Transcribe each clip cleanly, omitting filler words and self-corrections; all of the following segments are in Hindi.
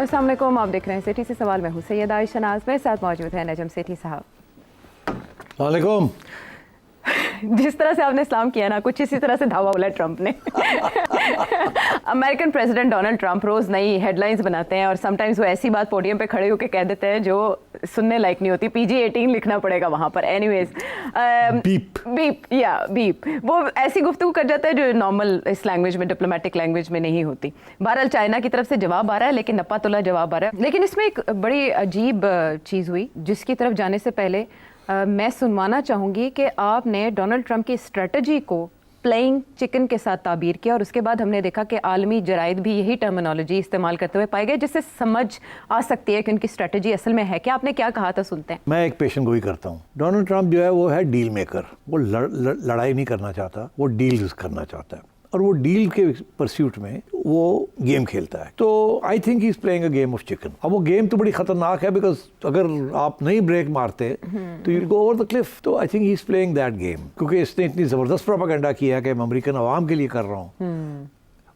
अस्सलाम वालेकुम, आप देख रहे हैं सिटी से सवाल। मैं हूं सैयद आयशा नाज, मेरे साथ मौजूद है नजम सेठी साहब। वालेकुम। जिस तरह से आपने सलाम किया ना, कुछ इसी तरह से धावा बोला ट्रंप ने। अमेरिकन प्रेसिडेंट डोनाल्ड ट्रंप रोज़ नई हेडलाइंस बनाते हैं और समटाइम्स वो ऐसी बात पोडियम पे खड़े होकर कह देते हैं जो सुनने लायक नहीं होती। PG-18 लिखना पड़ेगा वहाँ पर। एनीवेज, बीप वो ऐसी गुफ्तगू कर जाता है जो नॉर्मल इस लैंग्वेज में, डिप्लोमेटिक लैंग्वेज में नहीं होती। बहरहाल चाइना की तरफ से जवाब आ रहा है, लेकिन नप्पा तुला जवाब आ रहा है। लेकिन इसमें एक बड़ी अजीब चीज़ हुई जिसकी तरफ जाने से पहले मैं सुनवाना चाहूँगी कि आपने डोनाल्ड ट्रंप की स्ट्रेटजी को प्लेइंग चिकन के साथ ताबीर किया और उसके बाद हमने देखा कि आलमी जराइद भी यही टर्मिनोलॉजी इस्तेमाल करते हुए पाए गए, जिससे समझ आ सकती है कि उनकी स्ट्रेटजी असल में है क्या। आपने क्या कहा था, सुनते हैं। मैं एक पेशन गोई करता हूँ। डोनाल्ड ट्रंप जो है वो है डील मेकर। वो लड़ाई नहीं करना चाहता, वो डील करना चाहता है और वो डील के परस्यूट में वो गेम खेलता है। तो I think he is playing a game of chicken. अब वो गेम तो बड़ी खतरनाक है, बिकॉज अगर आप नहीं ब्रेक मारते तो you go over the cliff. तो I think he is playing that game, क्योंकि इसने इतनी जबरदस्त प्रोपेगेंडा किया है कि मैं अमेरिकन अवाम के लिए कर रहा हूँ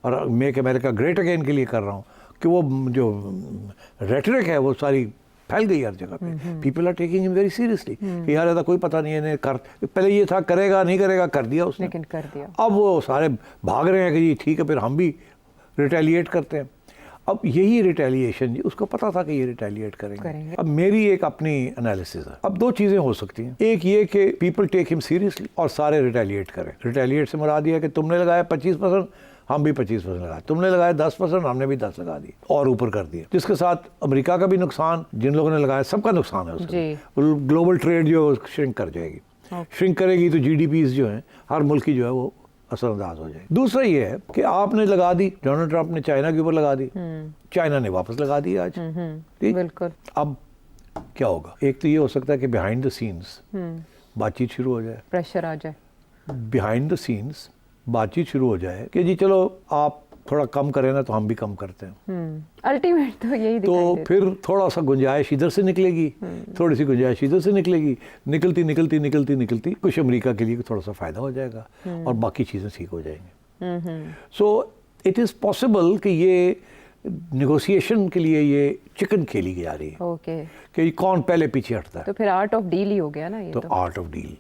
और मेक अमेरिका ग्रेट अगेन के लिए कर रहा हूँ, कि वो जो रेटरिक है वो सारी फैल गई हर जगह पे। People are taking him very seriously कि यार ऐसा कोई पता नहीं है, कर पहले ये था करेगा नहीं करेगा, कर दिया उसने, लेकिन कर दिया। अब वो सारे भाग रहे हैं कि जी ठीक है, फिर हम भी रिटेलिएट करते हैं। अब यही रिटेलिएशन, उसको पता था कि ये रिटेलिएट करेंगे। अब मेरी एक अपनी एनालिसिस है। अब दो चीज़ें हो सकती हैं, एक ये कि पीपल टेक हिम सीरियसली और सारे रिटेलिएट करें। रिटेलिएट से मुराद ये है कि तुमने लगाया 25%, हम भी 25% लगाए, तुमने लगाया 10%, हमने भी 10 लगा दी और ऊपर कर दिया, जिसके साथ अमेरिका का भी नुकसान, जिन लोगों ने लगाया सबका नुकसान है उसका। ग्लोबल ट्रेड जो है श्रिंक कर जाएगी। श्रिंक करेगी तो GDPs जो है हर मुल्क की जो है वो असरअंदाज हो जाएगी। दूसरा ये है कि आपने लगा दी, डोनाल्ड ट्रंप ने चाइना के ऊपर लगा दी, चाइना ने वापस लगा दी आज। ठीक, बिल्कुल। अब क्या होगा? एक तो ये हो सकता है कि बिहाइंड द सीन्स बातचीत शुरू हो जाए, प्रेशर आ जाए, बिहाइंड द सीन्स बातचीत शुरू हो जाए कि जी चलो आप थोड़ा कम करें ना तो हम भी कम करते हैं। अल्टीमेट तो यही तो फिर थोड़ा सा गुंजाइश इधर से निकलेगी, थोड़ी सी गुंजाइश इधर से निकलेगी, निकलती निकलती निकलती निकलती कुछ अमेरिका के लिए थोड़ा सा फ़ायदा हो जाएगा और बाकी चीज़ें ठीक हो जाएंगी। सो इट इज़ पॉसिबल कि ये नेगोशिएशन के लिए ये चिकन खेली जा रही है कि कौन पहले पीछे हटता है। तो फिर आर्ट ऑफ डील ही हो गया ना ये। तो आर्ट ऑफ डील,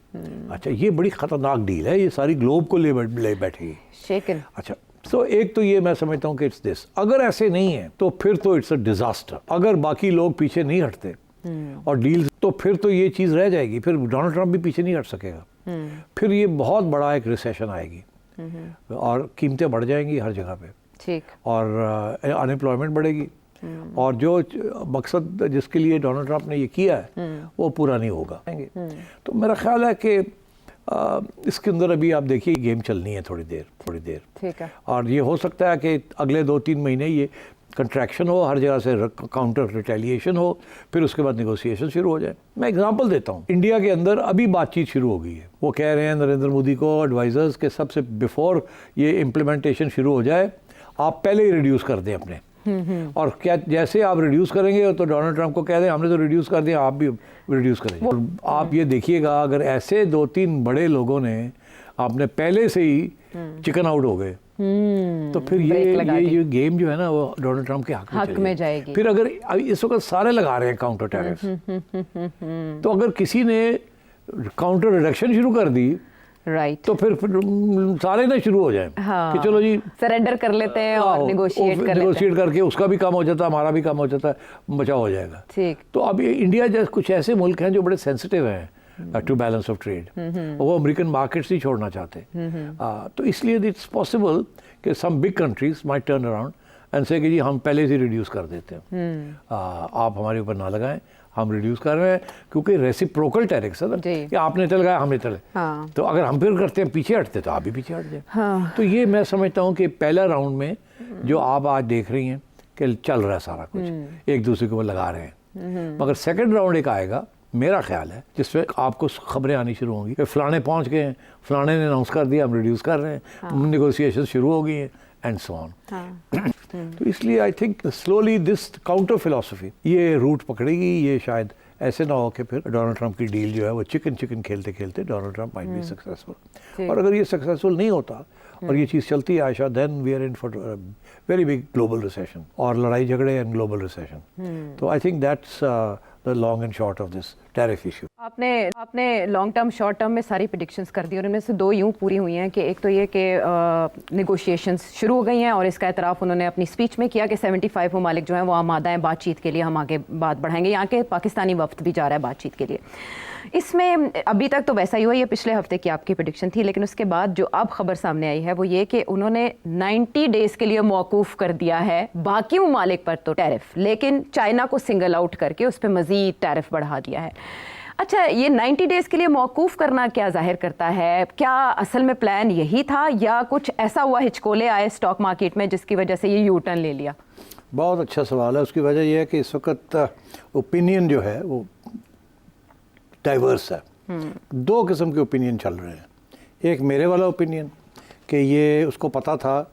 अच्छा ये बड़ी खतरनाक डील है, ये सारी ग्लोब को ले बैठेगी शेकन। अच्छा, तो एक तो ये मैं समझता हूँ कि इट्स दिस। अगर ऐसे नहीं है तो फिर तो इट्स अ डिजास्टर। अगर बाकी लोग पीछे नहीं हटते और डील, तो फिर तो ये चीज़ रह जाएगी, फिर डोनाल्ड ट्रंप भी पीछे नहीं हट सकेगा। फिर ये बहुत बड़ा एक रिसेशन आएगी और कीमतें बढ़ जाएंगी हर जगह पे, ठीक, और अनएम्प्लॉयमेंट बढ़ेगी और जो मकसद जिसके लिए डोनाल्ड ट्रंप ने ये किया है वो पूरा नहीं होगा। तो मेरा ख्याल है कि इसके अंदर अभी आप देखिए गेम चलनी है थोड़ी देर, ठीक है, और ये हो सकता है कि अगले 2-3 महीने ये कंट्रैक्शन हो, हर जगह से काउंटर रिटेलिएशन हो, फिर उसके बाद नेगोशिएशन शुरू हो जाए। मैं एग्जांपल देता हूँ, इंडिया के अंदर अभी बातचीत शुरू हो गई है। वो कह रहे हैं नरेंद्र मोदी को, एडवाइजर्स के, सबसे बिफोर ये इम्प्लीमेंटेशन शुरू हो जाए आप पहले ही रिड्यूस कर दें अपने। और क्या जैसे आप रिड्यूस करेंगे तो डोनाल्ड ट्रंप को कह दें हमने तो रिड्यूस कर दिया, आप भी रिड्यूस करेंगे। और आप ये देखिएगा, अगर ऐसे 2-3 बड़े लोगों ने आपने पहले से ही चिकन आउट हो गए तो फिर ये गेम जो है ना वो डोनाल्ड ट्रंप के हक में जाएगी। फिर अगर इस वक्त सारे लगा रहे हैं काउंटर टैरिफ, तो अगर किसी ने काउंटर रिडक्शन शुरू कर दी, राइट, तो फिर सारे ना शुरू हो जाए कि चलो जी सरेंडर कर लेते हैं और नेगोशिएट करके उसका भी काम हो जाता है, हमारा भी काम हो जाता है, बचाव हो जाएगा। ठीक, तो अब इंडिया जैसे कुछ ऐसे मुल्क हैं जो बड़े सेंसिटिव हैं टू बैलेंस ऑफ ट्रेड, वो अमेरिकन मार्केट्स नहीं छोड़ना चाहते। तो इसलिए इट्स पॉसिबल कि some big countries might turn around and say कि जी हम पहले से रिड्यूस कर देते हैं, आप हमारे ऊपर ना लगाएं, हम रिड्यूस कर रहे हैं, क्योंकि रेसिप्रोकल टैरिफ्स है ना कि आपने तो लगाया हमने तो लगाया। तो अगर हम फिर करते हैं पीछे हटते तो आप भी पीछे हट जाए। तो ये मैं समझता हूँ कि पहला राउंड में जो आप आज देख रही हैं कि चल रहा है सारा कुछ, एक दूसरे के ऊपर लगा रहे हैं, मगर सेकेंड राउंड एक आएगा मेरा ख्याल है जिसमें आपको खबरें आनी शुरू होंगी कि फलाने पहुँच गए हैं, फलाने ने अनाउंस कर दिया हम रिड्यूस कर रहे हैं, नेगोशिएशन शुरू हो गई हैं एंड सो ऑन। तो इसलिए I think slowly this counter philosophy ये रूट पकड़ेगी। ये शायद ऐसे ना हो कि फिर डोनाल्ड ट्रंप की डील जो है वो चिकन खेलते खेलते Donald Trump might be successful. और अगर ये सक्सेसफुल नहीं होता और ये चीज़ चलती है Ayesha, then we are in for very big global recession और लड़ाई झगड़े एंड ग्लोबल रिसेशन। तो I think that's the long and short of this tariff issue. आपने लॉन्ग टर्म शॉर्ट टर्म में सारी प्रेडिक्शंस कर दी और इनमें से दो यूं पूरी हुई हैं कि एक तो ये कि नेगोशिएशंस शुरू हो गई हैं और इसका एतराफ़ उन्होंने अपनी स्पीच में किया कि 75 ममालिक जो हैं वो आमादा हैं बातचीत के लिए, हम आगे बात बढ़ाएंगे। यहाँ के पाकिस्तानी वफ्द भी जा रहा है बातचीत के लिए। इसमें अभी तक तो वैसा ही हुआ, ये पिछले हफ्ते की आपकी प्रेडिक्शन थी, लेकिन उसके बाद जो अब खबर सामने आई है वो ये कि उन्होंने 90 डेज़ के लिए मौकूफ़ कर दिया है बाकी ममालिक पर तो टैरिफ, लेकिन चाइना को सिंगल आउट करके उस पर मज़ीद टैरिफ बढ़ा दिया है। अच्छा, ये 90 डेज़ के लिए मौकूफ़ करना क्या जाहिर करता है? क्या असल में प्लान यही था या कुछ ऐसा हुआ, हिचकोले आए स्टॉक मार्केट में जिसकी वजह से ये यू टर्न ले लिया? बहुत अच्छा सवाल है। उसकी वजह यह है कि इस वक्त ओपिनियन जो है वो डाइवर्स है। दो किस्म के ओपिनियन चल रहे हैं। एक मेरे वाला ओपिनियन कि ये उसको पता था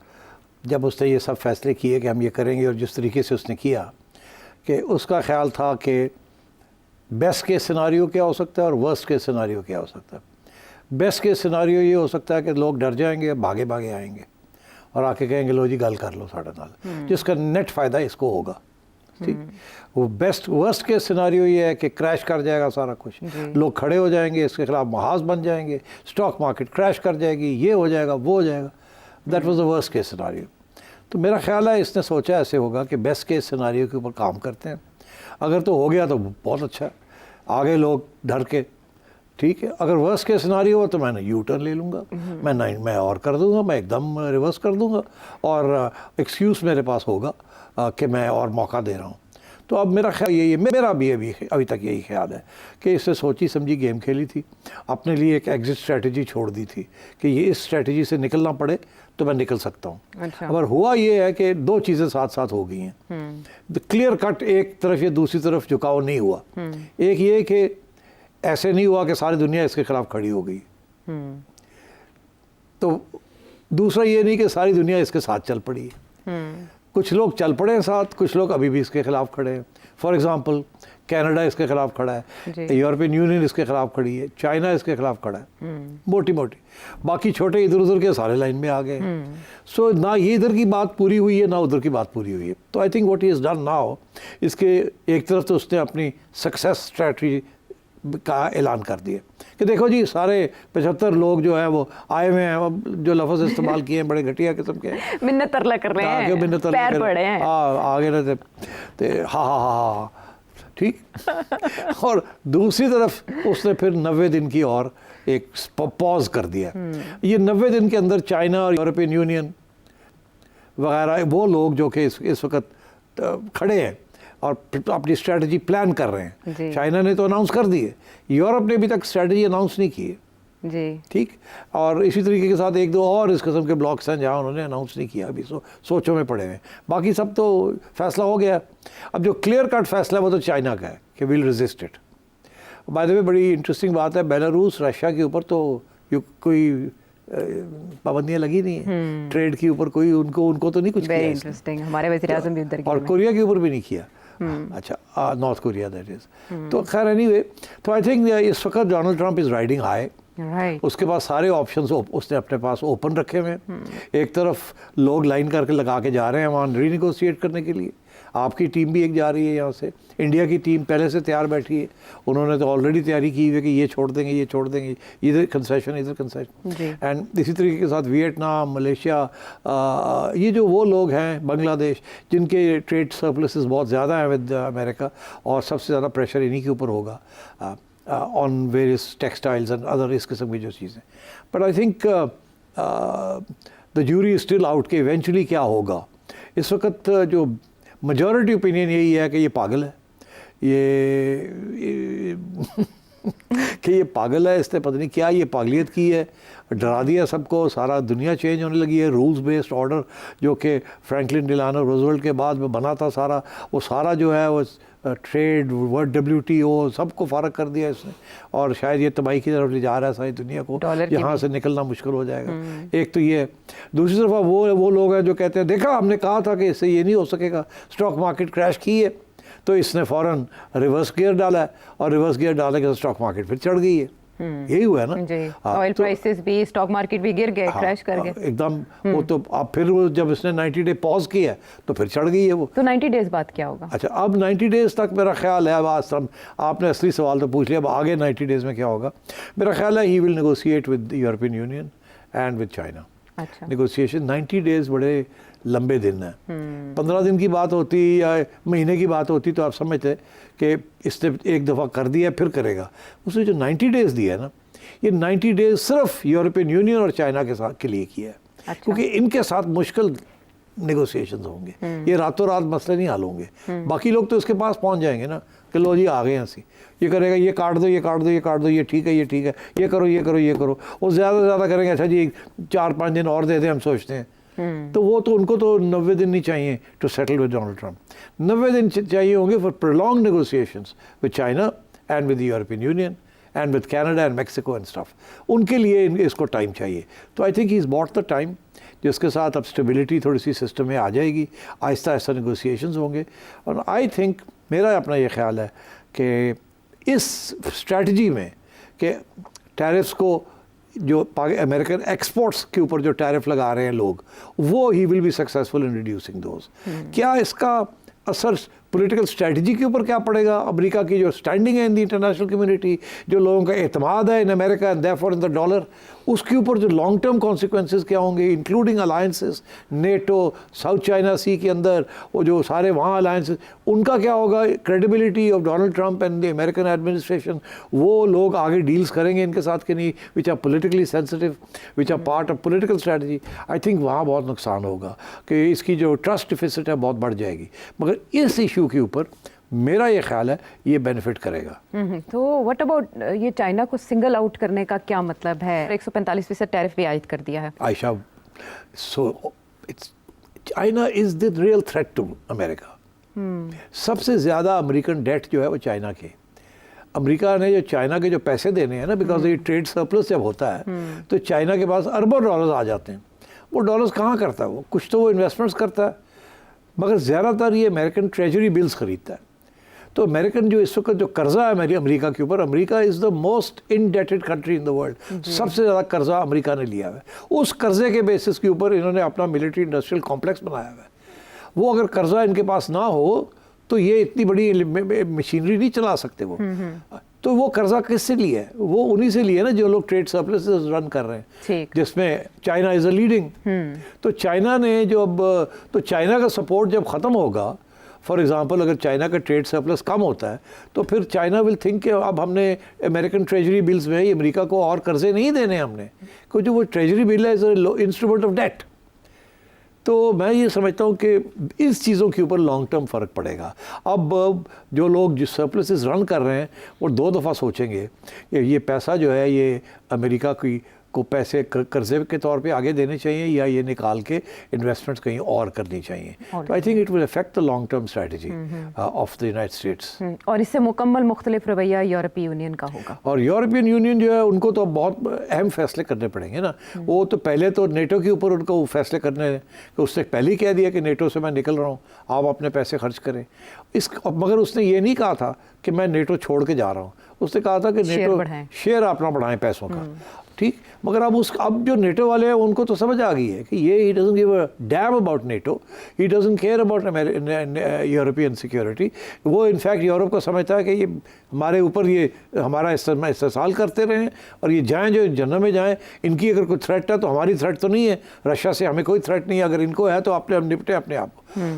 जब उसने ये सब फैसले किए कि हम ये करेंगे, और जिस तरीके से उसने किया कि उसका ख्याल था कि बेस्ट केस सिनारियो क्या हो सकता है और वर्स्ट केस सिनारियो क्या हो सकता है। बेस्ट केस सिनारियो ये हो सकता है कि लोग डर जाएंगे, भागे भागे आएंगे और आके कहेंगे लो जी गल कर लो साढ़े नाल, जिसका नेट फ़ायदा इसको होगा। ठीक, वो वर्स्ट केस सिनारियो ये है कि क्रैश कर जाएगा सारा कुछ, लोग खड़े हो जाएंगे, इसके खिलाफ महाज बन जाएंगे, स्टॉक मार्केट क्रैश कर जाएगी, ये हो जाएगा वो हो जाएगा। That was the worst case scenario. तो मेरा ख्याल है इसने सोचा ऐसे होगा कि बेस्ट केस सिनारियो के ऊपर काम करते हैं, अगर तो हो गया तो बहुत अच्छा है, आगे लोग डर के, ठीक है। अगर वर्स्ट केस सिनारियो हो तो मैंने यू टर्न ले लूँगा, मैं और कर दूँगा, मैं एकदम रिवर्स कर दूँगा और एक्सक्यूज़ मेरे पास होगा कि मैं और मौका दे रहा हूँ। तो अब मेरा ख्याल यही है, मेरा भी अभी तक यही ख्याल है कि इससे सोची समझी गेम खेली थी, अपने लिए एक एग्जिट स्ट्रेटजी छोड़ दी थी कि ये इस स्ट्रेटजी से निकलना पड़े तो मैं निकल सकता हूँ। अच्छा। अगर हुआ ये है कि दो चीज़ें साथ साथ हो गई हैं, क्लियर कट एक तरफ या दूसरी तरफ झुकाव नहीं हुआ। एक ये कि ऐसे नहीं हुआ कि सारी दुनिया इसके खिलाफ खड़ी हो गई, तो दूसरा ये नहीं कि सारी दुनिया इसके साथ चल पड़ी है। कुछ लोग चल पड़े हैं साथ, कुछ लोग अभी भी इसके खिलाफ खड़े हैं। फॉर एग्जांपल कनाडा इसके खिलाफ खड़ा है, यूरोपियन यूनियन इसके खिलाफ खड़ी है, चाइना इसके खिलाफ खड़ा है, मोटी मोटी। बाकी छोटे इधर उधर के सारे लाइन में आ गए। सो ना ये इधर की बात पूरी हुई है ना उधर की बात पूरी हुई है। तो I think what he is done now, इसके एक तरफ तो उसने अपनी सक्सेस स्ट्रैटेजी का ऐलान कर दिया कि देखो जी सारे 75 लोग जो है वो आए हुए हैं, अब जो लफ्ज़ इस्तेमाल किए हैं बड़े घटिया किस्म के हैं, मिन्नत तरला कर रहे हैं, पैर पड़े हैं, आगे ना ते हा ठीक। और दूसरी तरफ उसने फिर 90 दिन की और एक पॉज कर दिया। ये 90 दिन के अंदर चाइना और यूरोपियन यूनियन वगैरह वो लोग जो कि इस वक्त खड़े हैं और अपनी स्ट्रेटजी प्लान कर रहे हैं। चाइना ने तो अनाउंस कर दी है, यूरोप ने अभी तक स्ट्रेटजी अनाउंस नहीं की है जी, ठीक। और इसी तरीके के साथ एक दो और इस किस्म के ब्लॉक्स हैं जहाँ उन्होंने अनाउंस नहीं किया, अभी सोचों में पड़े हैं। बाकी सब तो फैसला हो गया। अब जो क्लियर कट फैसला है वो तो चाइना का है कि will resist it. By the way बड़ी इंटरेस्टिंग बात है, बेलारूस रशिया के ऊपर तो कोई पाबंदियां लगी नहीं है ट्रेड के ऊपर, कोई उनको तो नहीं कुछ किया। इंटरेस्टिंग, हमारे वज़ीर-ए-आज़म भी उधर और कोरिया के ऊपर भी नहीं किया। अच्छा, नॉर्थ कोरिया दैट इज। तो खैर एनीवे, तो आई थिंक इस वक्त Donald Trump is riding high. उसके पास सारे ऑप्शंस उसने अपने पास ओपन रखे हुए हैं। एक तरफ लोग लाइन करके लगा के जा रहे हैं वहाँ रीनिगोशिएट करने के लिए, आपकी टीम भी एक जा रही है यहाँ से, इंडिया की टीम पहले से तैयार बैठी है, उन्होंने तो ऑलरेडी तैयारी की हुई है कि ये छोड़ देंगे ये छोड़ देंगे, इधर कंसेशन इधर कंसेशन। एंड इसी तरीके के साथ वियतनाम, मलेशिया, ये जो वो लोग हैं, बांग्लादेश, जिनके ट्रेड सरप्लसेस बहुत ज़्यादा हैं विद अमेरिका, और सबसे ज़्यादा प्रेशर इन्हीं के ऊपर होगा on various textiles and other इस किस्म की जो चीज़ें। But I think the jury is still out कि इवेंचुअली क्या होगा। इस वक्त जो मेजॉरिटी ओपिनियन यही है कि ये पागल है, ये कि ये पागल है, इसने पता नहीं क्या ये पागलियत की है, डरा दिया सबको, सारा दुनिया चेंज होने लगी है। रूल्स बेस्ड ऑर्डर जो कि फ्रैंकलिन डिलानो रूजवेल्ट के बाद में बना था सारा, वो सारा जो है वो ट्रेड वर्ड WTO सबको फ़ारग कर दिया इसने, और शायद ये तबाही की तरफ ले जा रहा है सारी दुनिया को, यहाँ से निकलना मुश्किल हो जाएगा। एक तो ये, दूसरी तरफ वो लोग हैं जो कहते हैं देखा हमने कहा था कि इससे ये नहीं हो सकेगा, स्टॉक मार्केट क्रैश की है तो इसने फ़ौरन रिवर्स गियर डाला है, और रिवर्स गियर डालने के स्टॉक मार्केट फिर चढ़ गई है। यही हुआ है ना। ऑयल प्राइसेस भी, स्टॉक मार्केट भी गिर गए, क्रैश कर गए एकदम। वो तो अब फिर वो जब इसने 90 डे पॉज किया तो फिर चढ़ गई है वो। तो 90 डेज बाद क्या होगा? अच्छा, अब 90 डेज तक मेरा ख्याल है, अब आपने असली सवाल तो पूछ लिया, अब आगे 90 डेज में क्या होगा। मेरा ख्याल है he will negotiate with European Union and with China. अच्छा, नेगोशिएशन 90 डेज बड़े लंबे दिन हैं। 15 दिन की बात होती या महीने की बात होती तो आप समझते कि इसने एक दफ़ा कर दिया फिर करेगा। उसने जो 90 डेज़ दिया है ना, ये 90 डेज़ सिर्फ यूरोपियन यूनियन और चाइना के साथ के लिए किया है। अच्छा। क्योंकि इनके साथ मुश्किल नेगोशिएशंस होंगे, ये रातों रात मसले नहीं हल होंगे। बाकी लोग तो इसके पास पहुंच जाएंगे ना कि लो जी आ गए हैं सी, ये करेगा, ये काट दो, ये काट दो, ये काट दो, ये ठीक है, ये ठीक है, ये करो, ये करो, ये करो। वो ज़्यादा से ज़्यादा करेंगे, अच्छा जी 4-5 दिन और दे दें, हम सोचते हैं। तो वो तो उनको तो 90 दिन नहीं चाहिए to settle with Donald Trump. 90 दिन चाहिए होंगे for prolong negotiations with China and with the European Union and with Canada and Mexico and stuff. उनके लिए इसको टाइम चाहिए। तो I think he is bought the time, जिसके साथ अब स्टेबिलिटी थोड़ी सी सिस्टम में आ जाएगी, आहिस्ता आहिस्ता नेगोशिएशंस होंगे। और आई थिंक मेरा अपना ये ख्याल है कि इस स्ट्रेटजी में कि टैरिफ्स को जो अमेरिकन एक्सपोर्ट्स के ऊपर जो टैरिफ लगा रहे हैं लोग, वो he will be successful in reducing those. क्या इसका असर पॉलिटिकल स्ट्रेटजी के ऊपर क्या पड़ेगा? अमेरिका की जो स्टैंडिंग है इन द इंटरनेशनल कम्युनिटी, जो लोगों का एतमाद है in America and therefore in the dollar, उसके ऊपर जो लॉन्ग टर्म कॉन्सिक्वेंसेस क्या होंगे, including alliances, NATO, south China sea के अंदर वो जो सारे वहाँ अलायंसेस, उनका क्या होगा? Credibility of Donald Trump and the American administration, वो लोग आगे डील्स करेंगे इनके साथ कि नहीं, which are politically sensitive, which are part of political strategy. I think वहाँ बहुत नुकसान होगा कि इसकी जो ट्रस्ट डिफिसिट है बहुत बढ़ जाएगी। मगर इस इशू के ऊपर मेरा ये ख्याल है ये बेनिफिट करेगा। तो व्हाट अबाउट ये चाइना को सिंगल आउट करने का क्या मतलब है? 145% टैरिफ भी आयद कर दिया है Ayesha. So it's China is the real threat to America. सबसे ज़्यादा अमेरिकन डेट जो है वो चाइना के। अमेरिका ने जो चाइना के जो पैसे देने हैं ना, बिकॉज ये ट्रेड सरप्लस जब होता है तो चाइना के पास अरबों डॉलर्स आ जाते हैं। वो डॉलर्स कहाँ करता है? वो कुछ तो वो इन्वेस्टमेंट्स करता है, मगर ज़्यादातर ये अमेरिकन ट्रेजरी बिल्स खरीदता है। तो अमेरिकन जो इस वक्त जो कर्जा है मेरी अमेरिका के ऊपर, America is the most indebted country in the world. सबसे ज़्यादा कर्जा अमेरिका ने लिया है। उस कर्जे के बेसिस के ऊपर इन्होंने अपना मिलिट्री इंडस्ट्रियल कॉम्प्लेक्स बनाया हुआ है। वो अगर कर्जा इनके पास ना हो तो ये इतनी बड़ी मशीनरी नहीं चला सकते वो। तो वो कर्जा किससे लिया है? वो उन्हीं से लिया ना जो लोग ट्रेड सरप्लस रन कर रहे हैं, जिसमें चाइना इज़ अ लीडिंग। तो चाइना ने जो अब तो चाइना का सपोर्ट जब ख़त्म होगा, फॉर एग्जांपल अगर चाइना का ट्रेड सरप्लस कम होता है तो फिर चाइना विल थिंक कि अब हमने अमेरिकन ट्रेजरी बिल्स में ही अमेरिका को और कर्जे नहीं देने हमने, क्योंकि जो वो ट्रेजरी बिल है इज़ इंस्ट्रूमेंट ऑफ डेट। तो मैं ये समझता हूँ कि इस चीज़ों के ऊपर लॉन्ग टर्म फ़र्क पड़ेगा। अब जो लोग जो सरप्लसेस रन कर रहे हैं वो 2 दफ़ा सोचेंगे कि ये पैसा जो है ये अमेरिका की को पैसे कर्जे के तौर पे आगे देने चाहिए या ये निकाल के इन्वेस्टमेंट्स कहीं और करनी चाहिए। तो I think it will affect the long term strategy of the United states. और इससे मुकम्मल मुख्तलिफ रवैया यूरोपीय यूनियन का होगा। और यूरोपियन यूनियन जो है उनको तो बहुत अहम फैसले करने पड़ेंगे ना। वो तो पहले तो नेटो के ऊपर उनको फैसले करने, उसने पहले ही कह दिया कि नेटो से मैं निकल रहा हूँ, आप अपने पैसे खर्च करें। मगर उसने ये नहीं कहा था कि मैं नेटो छोड़ के जा रहा हूँ। उसने कहा था कि नेटो शेयर अपना बढ़ाएं पैसों का, ठीक। मगर अब जो नेटो वाले हैं उनको तो समझ आ गई है कि ये he doesn't give a damn about NATO, he doesn't care about European security. वो इनफैक्ट यूरोप को समझता है कि ये हमारे ऊपर ये हमारा इस्तेमाल करते रहें और ये जाएं जो जन्नत में जाएं। इनकी अगर कोई थ्रेट है तो हमारी थ्रेट तो नहीं है, रशिया से हमें कोई थ्रेट नहीं है, अगर इनको है तो अपने निपटे अपने आप।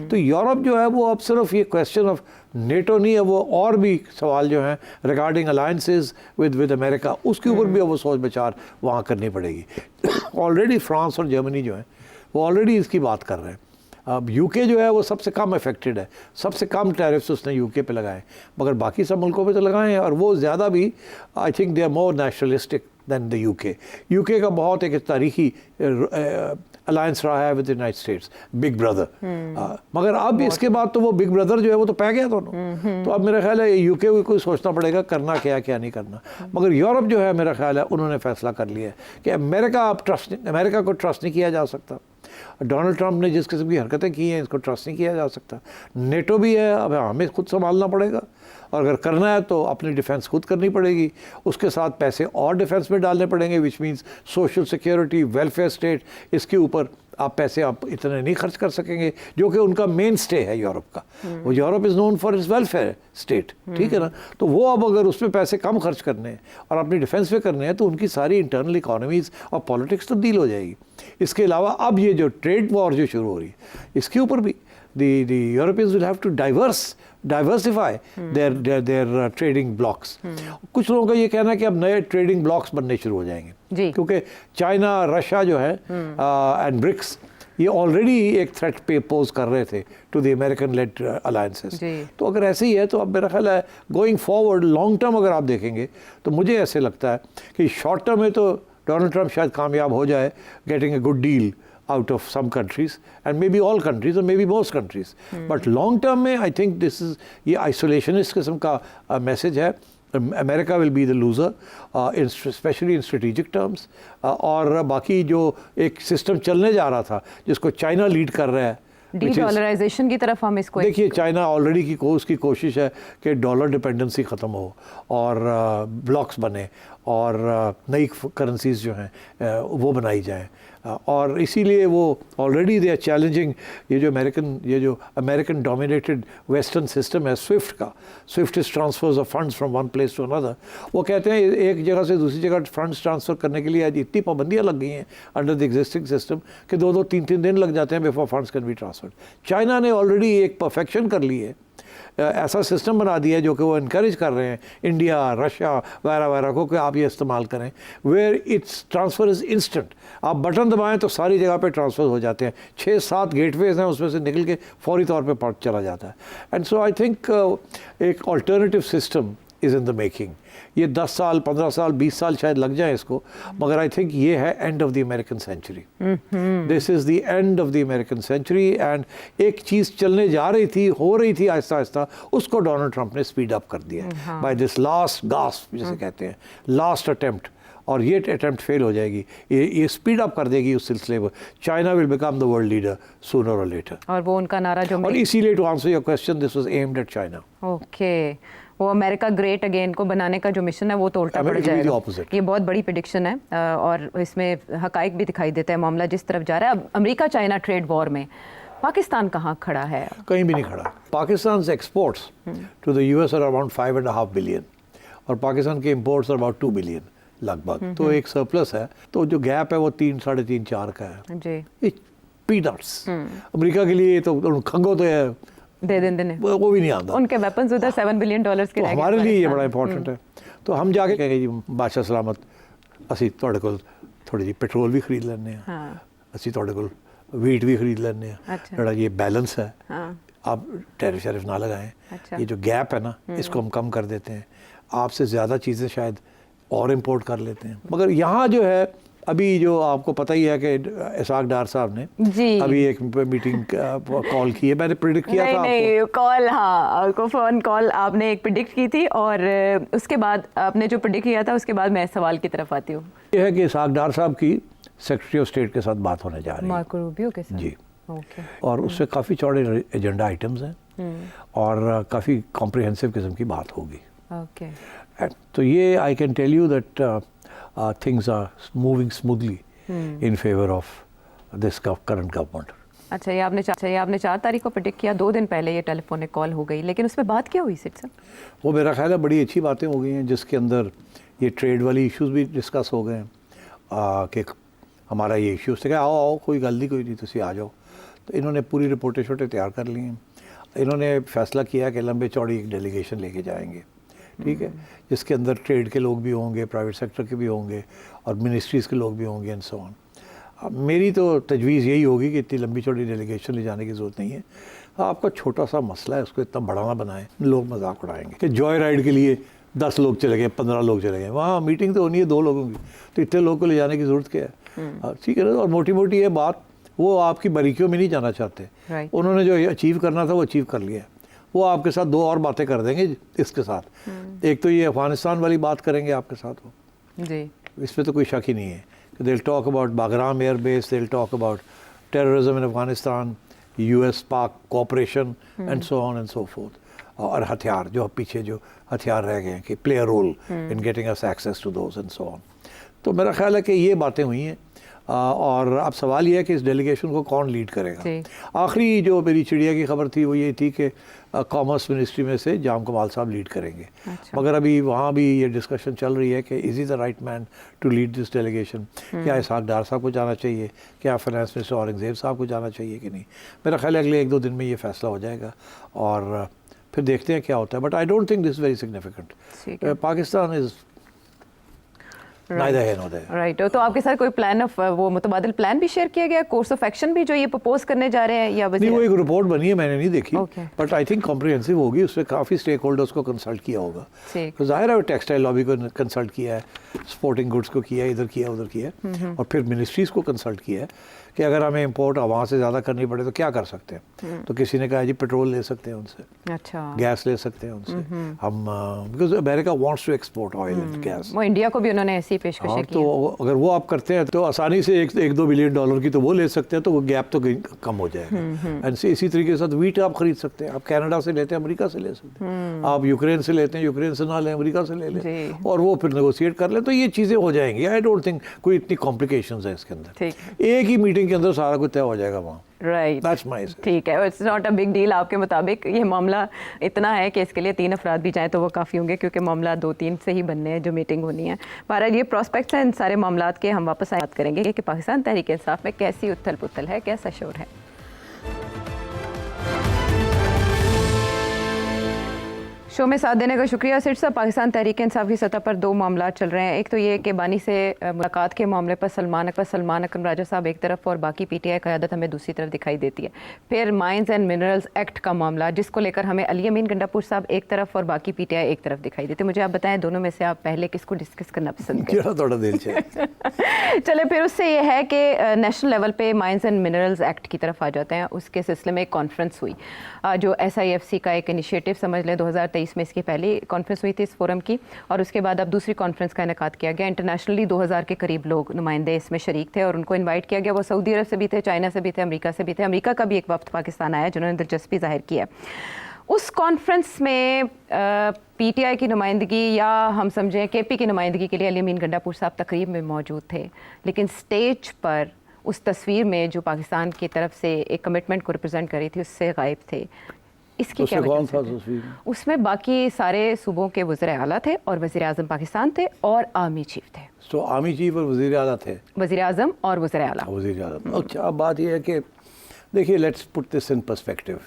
तो यूरोप जो है वो अब सिर्फ ये क्वेश्चन ऑफ नेटो नहीं है, वो और भी सवाल जो हैं रिगार्डिंग अलायंसेस विद अमेरिका, उसके ऊपर भी अब वो सोच विचार वहाँ करनी पड़ेगी। ऑलरेडी फ्रांस और जर्मनी जो हैं वो ऑलरेडी इसकी बात कर रहे हैं। अब यूके जो है वो सबसे कम अफेक्टेड है, सबसे कम टैरिफ्स उसने यूके पे लगाए, मगर बाकी सब मुल्कों पे तो लगाए हैं। और वो ज़्यादा भी I think they are more nationalistic than the UK का बहुत एक तारीखी अलायंस रहा है with United States, big brother. मगर अब इसके बाद तो वो बिग ब्रदर जो है वो तो पै गया दोनों। तो अब मेरा ख्याल है यूके को कोई सोचना पड़ेगा करना क्या क्या नहीं करना। मगर यूरोप जो है मेरा ख्याल है उन्होंने फैसला कर लिया है कि अमेरिका को ट्रस्ट नहीं किया जा सकता। डोनाल्ड ट्रंप ने जिस किस्म की हरकतें की हैं इसको ट्रस्ट नहीं किया जा सकता। नेटो भी है, अब हमें खुद संभालना पड़ेगा। और अगर करना है तो अपनी डिफेंस खुद करनी पड़ेगी, उसके साथ पैसे और डिफेंस में डालने पड़ेंगे, which means social security, welfare state, इसके ऊपर आप पैसे आप इतने नहीं खर्च कर सकेंगे, जो कि उनका मेन स्टे है यूरोप का। वो Europe is known for its welfare state, ठीक है ना। तो वो अब अगर उसमें पैसे कम खर्च करने हैं और अपनी डिफेंस पे करने हैं तो उनकी सारी इंटरनल इकोनॉमीज़ और पॉलिटिक्स तब्दील हो जाएगी। इसके अलावा अब ये जो ट्रेड वॉर जो शुरू हो रही है, इसके ऊपर भी the Europeans will have to diversify their trading blocks. कुछ लोगों का ये कहना है कि अब नए ट्रेडिंग ब्लॉक्स बनने शुरू हो जाएंगे, क्योंकि चाइना, रशिया जो है एंड ब्रिक्स, ये ऑलरेडी एक थ्रेट पे पोज कर रहे थे to the American led alliances. तो अगर ऐसे ही है तो अब मेरा ख्याल है गोइंग फॉरवर्ड लॉन्ग टर्म अगर आप देखेंगे तो मुझे ऐसे लगता है कि शॉर्ट टर्म में तो डोनाल्ड ट्रंप शायद कामयाब हो जाए getting a good deal out of some countries and maybe all countries or maybe most countries. But long term में I think this is ये isolationist किस्म का message है. America will be the loser, especially in strategic terms. और बाकी जो एक सिस्टम चलने जा रहा था जिसको चाइना लीड कर रहा है, डॉलराइजेशन की तरफ हम इसको देखिए, चाइना ऑलरेडी उसकी कोशिश है कि डॉलर डिपेंडेंसी ख़त्म हो और ब्लॉक्स बने और नई करेंसीज जो हैं वो बनाई जाएं, और इसीलिए वो ऑलरेडी दे आर चैलेंजिंग ये जो अमेरिकन डोमिनेटेड वेस्टर्न सिस्टम है स्विफ्ट का। SWIFT is transfers of funds from one place to another. वो कहते हैं एक जगह से दूसरी जगह फंड्स ट्रांसफ़र करने के लिए आज इतनी पाबंदियाँ लग गई हैं अंडर द एग्जिस्टिंग सिस्टम कि 2-2, 3-3 दिन लग जाते हैं before funds can be transferred. China ने ऑलरेडी एक परफेक्शन कर ली है, ऐसा सिस्टम बना दिया है जो कि वो इनकरेज कर रहे हैं इंडिया, रशिया वगैरह वगैरह को कि आप ये इस्तेमाल करें, where it's transfer is instant. आप बटन दबाएं तो सारी जगह पे ट्रांसफ़र हो जाते हैं। 6-7 गेटवेज हैं, उसमें से निकल के फौरी तौर पे पार्ट चला जाता है। एंड सो आई थिंक एक alternative system is in the making. ये 10 साल, 15 साल, 20 साल शायद लग जाए इसको, मगर आई थिंक ये है end of the American century. This is the end of the American century. And एक चीज़ चलने जा रही थी, हो रही थी आहिस्ता आहिस्ता, उसको डोनाल्ड ट्रंप ने स्पीड अप कर दिया बाय दिस लास्ट गास्प जिसे कहते हैं, लास्ट अटेम्प्ट। और ये अटेम्प्ट फेल हो जाएगी, ये स्पीड अप कर देगी उस सिलसिले पर। China will become the world leader sooner और लेटर। और वो उनका नारा जो, और इसीलिए to answer your question, this was aimed at China. Okay, वो अमेरिका ग्रेट अगेन को बनाने का जो मिशन है वो तो उल्टा पड़ जाएगा। ये बहुत बड़ी प्रेडिक्शन है और इसमें हकाइक भी दिखाई देता है मामला जिस तरफ जा रहा है। अब अमेरिका चाइना ट्रेड वॉर में पाकिस्तान कहाँ खड़ा है? कहीं भी नहीं खड़ा। Pakistan exports to the US are around 5.5 billion और पाकिस्तान के इम्पोर्ट्स आर अबाउट 2 बिलियन लगभग। तो एक सरप्लस है, तो जो गैप है वो 3, 3.5, 4 का है जी। पीनट्स अमेरिका के लिए तो खंगो तो है, दे देने वो भी नहीं आता। उनके वेपन्स उधर $7 बिलियन के, हमारे लिए ये बड़ा इंपॉर्टेंट है। तो हम जाके कहेंगे जी बादशाह सलामत, असी तुहाडे कोल थोड़ी जी पेट्रोल भी खरीद लेने हैं, असी तुहाडे कोल वीट भी खरीद लेने हैं, थोड़ा ये बैलेंस है, आप टैरिफ शरीफ ना लगाएं, ये जो गैप है ना इसको हम कम कर देते हैं, आपसे ज़्यादा चीज़ें शायद और इम्पोर्ट कर लेते हैं। मगर यहाँ जो है अभी जो आपको पता ही है कि इसाक डार साहब ने अभी एक मीटिंग कॉल की है, मैंने प्रिडिक्ट किया था नहीं कॉल, हाँ आपको फ़ोन कॉल आपने एक प्रिडिक्ट की थी और उसके बाद आपने जो प्रिडिक्ट किया था उसके बाद मैं सवाल की तरफ आती हूँ। ये है कि इसाक डार साहब की सेक्रेटरी ऑफ स्टेट के साथ बात होने जा रही है, मार्को रूबियो के साथ जी। और उससे काफ़ी चौड़े एजेंडा आइटम्स हैं और काफ़ी कॉम्प्रिहेंसिव किस्म की बात होगी। तो ये I can tell you that things are moving smoothly in favor of this current government. अच्छा, ये आपने 4 तारीख को प्रेडिक्ट किया, 2 दिन पहले ये टेलीफोनिक कॉल हो गई, लेकिन उसमें बात क्या हुई सिट सर? वो मेरा ख्याल है बड़ी अच्छी बातें हो गई हैं जिसके अंदर ये ट्रेड वाली इश्यूज भी डिस्कस हो गए हैं कि हमारा ये इश्यूज थे कि आओ कोई गलती कोई नहीं, तुसी आ जाओ। तो इन्होंने पूरी रिपोर्टें छोटे तैयार कर ली हैं। इन्होंने फैसला किया कि लंबे चौड़ी एक डेलीगेशन लेके जाएंगे, ठीक है, जिसके अंदर ट्रेड के लोग भी होंगे, प्राइवेट सेक्टर के भी होंगे और मिनिस्ट्रीज़ के लोग भी होंगे एंड सो ऑन। अब मेरी तो तजवीज़ यही होगी कि इतनी लंबी चौड़ी डेलीगेशन ले जाने की ज़रूरत नहीं है। आपका छोटा सा मसला है, उसको इतना बड़ा ना बनाएं, लोग मजाक उड़ाएंगे कि जॉय राइड के लिए 10 लोग चले गए, 15 लोग चले गए, वहाँ मीटिंग तो होनी है 2 लोगों की, तो इतने लोग को ले जाने की ज़रूरत क्या है? ठीक है ना। और मोटी मोटी ये बात, वो आपकी बारीकियों में नहीं जाना चाहते। उन्होंने जो अचीव करना था वो अचीव कर लिया। वो आपके साथ 2 और बातें कर देंगे इसके साथ। एक तो ये अफगानिस्तान वाली बात करेंगे आपके साथ वो जी, इसमें तो कोई शक ही नहीं है कि they will talk about Bagram air base, they will talk about terrorism in Afghanistan, US-पाक cooperation and so on and so forth. और हथियार जो पीछे जो हथियार रह गए हैं कि play a role in getting us access to those and so on. तो मेरा ख्याल है कि ये बातें हुई हैं और अब सवाल ये है कि इस डेलीगेशन को कौन लीड करेगा। आखिरी जो मेरी चिड़िया की खबर थी वो ये थी कि कॉमर्स मिनिस्ट्री में से जाम कमाल साहब लीड करेंगे। अच्छा। मगर अभी वहाँ भी ये डिस्कशन चल रही है कि is he the right man to lead this delegation. क्या इसहाक डार साहब को जाना चाहिए, क्या फाइनेंस मिनिस्टर औरंगजेब साहब को जाना चाहिए कि नहीं। मेरा ख्याल है अगले 1-2 दिन में ये फैसला हो जाएगा और फिर देखते हैं क्या होता है। But I don't think this very significant. Pakistan is right. तो आपके साथ कोई प्लान ऑफ वो मुतबादिल प्लान भी शेयर किया गया, कोर्स ऑफ एक्शन भी जो ये प्रपोज करने जा रहे हैं या नहीं? वो एक रिपोर्ट बनी है, मैंने नहीं देखी, बट आई थिंक कॉम्प्रिहेंसिव होगी। उसमें काफ़ी स्टेक होल्डर्स को कंसल्ट किया होगा। तो जाहिर है टेक्सटाइल लॉबी को कंसल्ट किया है, स्पोर्टिंग गुड्स को किया है, इधर किया उधर किया, और फिर मिनिस्ट्रीज को कंसल्ट किया है कि अगर हमें इम्पोर्ट वहाँ से ज़्यादा करनी पड़े तो क्या कर सकते हैं। तो किसी ने कहा जी पेट्रोल ले सकते हैं उनसे, अच्छा, गैस ले सकते हैं उनसे हम, because America wants to export oil and gas. वो इंडिया को भी उन्होंने ऐसी पेशकश की। तो अगर वो आप करते हैं तो आसानी से 1-2 बिलियन डॉलर की तो वो ले सकते हैं, तो वो गैप तो कम हो जाएगा। एंड इसी तरीके के साथ वीट आप खरीद सकते हैं। आप कनाडा से लेते हैं, अमेरिका से ले सकते हैं। आप यूक्रेन से लेते हैं, यूक्रेन से ना लें, अमेरिका से ले लें, और वो फिर नेगोशिएट कर लें। तो ये चीज़ें हो जाएंगी। आई डोंट थिंक कोई इतनी कॉम्प्लिकेशंस है इसके अंदर। एक ही मीटिंग के अंदर सारा कुछ तय हो जाएगा वहाँ। राइट, ठीक है। It's not a big deal. आपके मुताबिक ये मामला इतना है कि इसके लिए 3 अफराद भी जाएँ तो वो काफ़ी होंगे, क्योंकि मामला 2-3 से ही बनने हैं जो मीटिंग होनी है। बहरहाल ये प्रोस्पेक्ट्स हैं इन सारे मामलात के। हम वापस बात करेंगे कि पाकिस्तान तहरीक इंसाफ में कैसी उथल पुथल है, कैसा शोर है। शो में साथ देने का शुक्रिया। सिर्फ साहब, पाकिस्तान तहरीक इंसाफ की सतह पर 2 मामला चल रहे हैं। एक तो ये कि बानी से मुलाकात के मामले पर सलमान अकरम राजा साहब एक तरफ और बाकी पीटीआई क़यादत हमें दूसरी तरफ दिखाई देती है। फिर माइंस एंड मिनरल्स एक्ट का मामला, जिसको लेकर हमें अली अमीन गंडापुर साहब एक तरफ और बाकी पीटीआई एक तरफ दिखाई देती है। मुझे आप बताएं, दोनों में से आप पहले किसको डिस्कस करना पसंद करें? चले, फिर उससे ये है कि नेशनल लेवल पे माइंस एंड मिनरल्स एक्ट की तरफ आ जाते हैं। उसके सिलसिले में एक कॉन्फ्रेंस हुई जो SIFC का एक इनिशिएटिव समझ लें। 2023 में इसकी पहली कॉन्फ्रेंस हुई थी इस फोरम की, और उसके बाद अब दूसरी कॉन्फ्रेंस का इनेकाद किया गया। इंटरनेशनली 2000 के करीब लोग नुमाइंदे इसमें शरीक थे और उनको इनवाइट किया गया। वो सऊदी अरब से भी थे, चाइना से भी थे, अमेरिका से भी थे। अमेरिका का भी एक वफ्द पाकिस्तान आया जिन्होंने दिलचस्पी जाहिर की है। उस कॉन्फ्रेंस में PTI की नुमाइंदगी, या हम समझें KP की नुमाइंदगी के लिए अली अमीन गंडापुर साहब तकरीब में मौजूद थे, लेकिन स्टेज पर उस तस्वीर में जो पाकिस्तान की तरफ से एक कमिटमेंट को रिप्रेजेंट करी थी उससे गायब थे। इसकी क्या वजह थी? उसमें बाकी सारे सूबों के वज़ीर आला थे और वज़ीर आज़म पाकिस्तान थे और आर्मी चीफ थे। तो आर्मी चीफ और वज़ीर आला थे, वज़ीर आज़म और वज़ीर आला। वज़ीर आज़म। अच्छा, अब बात यह है कि देखिए, let's put this in perspective.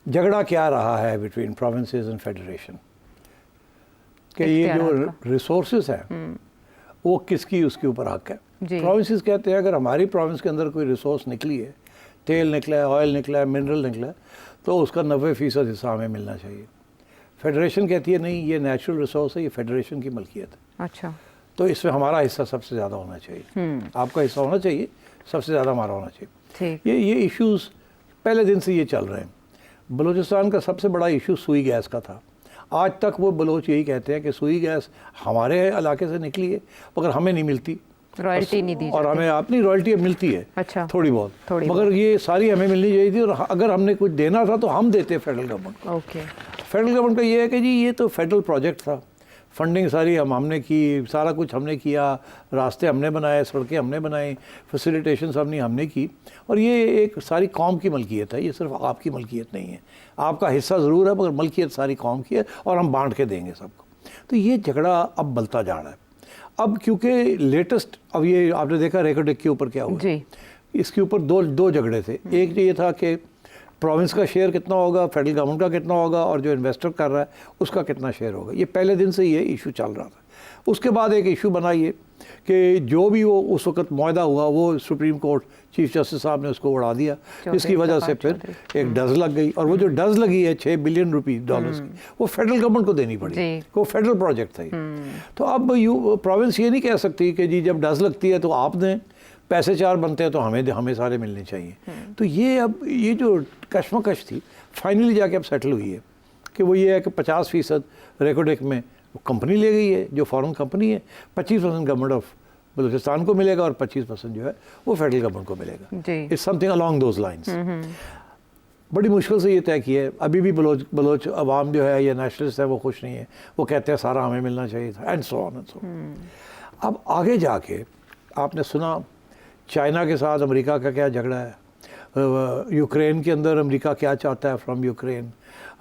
झगड़ा क्या रहा है बिटवीन प्रोविंसेस एंड फेडरेशन, कि ये जो रिसोर्सेज हैं वो किसकी उसके ऊपर हक है। प्रोविंसेस कहते हैं अगर हमारी प्रोविंस के अंदर कोई रिसोर्स निकली है, तेल निकला है, ऑयल निकला है, मिनरल निकला है, तो उसका 90% हिस्सा हमें मिलना चाहिए। फेडरेशन कहती है नहीं, ये नेचुरल रिसोर्स है, ये फेडरेशन की मलकियत है। अच्छा, तो इसमें हमारा हिस्सा सबसे ज़्यादा होना चाहिए। आपका हिस्सा होना चाहिए, सबसे ज़्यादा हमारा होना चाहिए। ये इश्यूज़ पहले दिन से ये चल रहे हैं। बलूचिस्तान का सबसे बड़ा इशू सुई गैस का था। आज तक वो बलोच यही कहते हैं कि सुई गैस हमारे इलाके से निकली है मगर हमें नहीं मिलती, रॉयल्टी नहीं दी, और हमें अपनी रॉयल्टी मिलती है। अच्छा, थोड़ी बहुत, मगर ये सारी हमें मिलनी चाहिए थी। और अगर हमने कुछ देना था तो हम देते फेडरल गवर्नमेंट को। फेडरल गवर्नमेंट का ये है कि जी ये तो फेडरल प्रोजेक्ट था, फंडिंग सारी हमने की, सारा कुछ हमने किया, रास्ते हमने बनाए, सड़कें हमने बनाई, फैसिलिटेशन हमने की, और ये एक सारी कौम की मलकियत है, ये सिर्फ आपकी मलकियत नहीं है। आपका हिस्सा ज़रूर है मगर मलकियत सारी कौम की है और हम बांट के देंगे सबको। तो ये झगड़ा अब बलता जा रहा है। अब क्योंकि लेटेस्ट, अब ये आपने देखा रेकोडेक के ऊपर क्या हुआ जी। इसके ऊपर दो झगड़े थे। एक ये था कि प्रोविंस का शेयर कितना होगा, फेडरल गवर्नमेंट का कितना होगा, और जो इन्वेस्टर कर रहा है उसका कितना शेयर होगा। ये पहले दिन से ये इशू चल रहा था। उसके बाद एक इशू बना ये कि जो भी वो उस वक्त मुआहदा हुआ वो सुप्रीम कोर्ट चीफ जस्टिस साहब ने उसको उड़ा दिया, जिसकी वजह से फिर एक डज लग गई। और वो जो डज लगी है 6 बिलियन डॉलर्स की, वो फेडरल गवर्नमेंट को देनी पड़ी, वो फेडरल प्रोजेक्ट था। तो अब प्रोविंस ये नहीं कह सकती कि जी जब डज लगती है तो आप दें, पैसे 4 बनते हैं तो हमें सारे मिलने चाहिए। तो ये अब ये जो कश्मकश थी फाइनली जाके अब सेटल हुई है कि वो ये है कि 50% रेकोडेक में कंपनी ले गई है जो फॉरेन कंपनी है, 25% गवर्नमेंट ऑफ बलूचिस्तान को मिलेगा और 25% जो है वो फेडरल गवर्नमेंट को मिलेगा। It's something along those lines. बड़ी मुश्किल से ये तय किया है। अभी भी बलोच अवाम जो है या नेशनलिस्ट है वो खुश नहीं है, वो कहते हैं सारा हमें मिलना चाहिए था, एंड सो ऑन एंड सो। अब आगे जाके आपने सुना चाइना के साथ अमेरिका का क्या झगड़ा है, यूक्रेन के अंदर अमेरिका क्या चाहता है फ्रॉम यूक्रेन,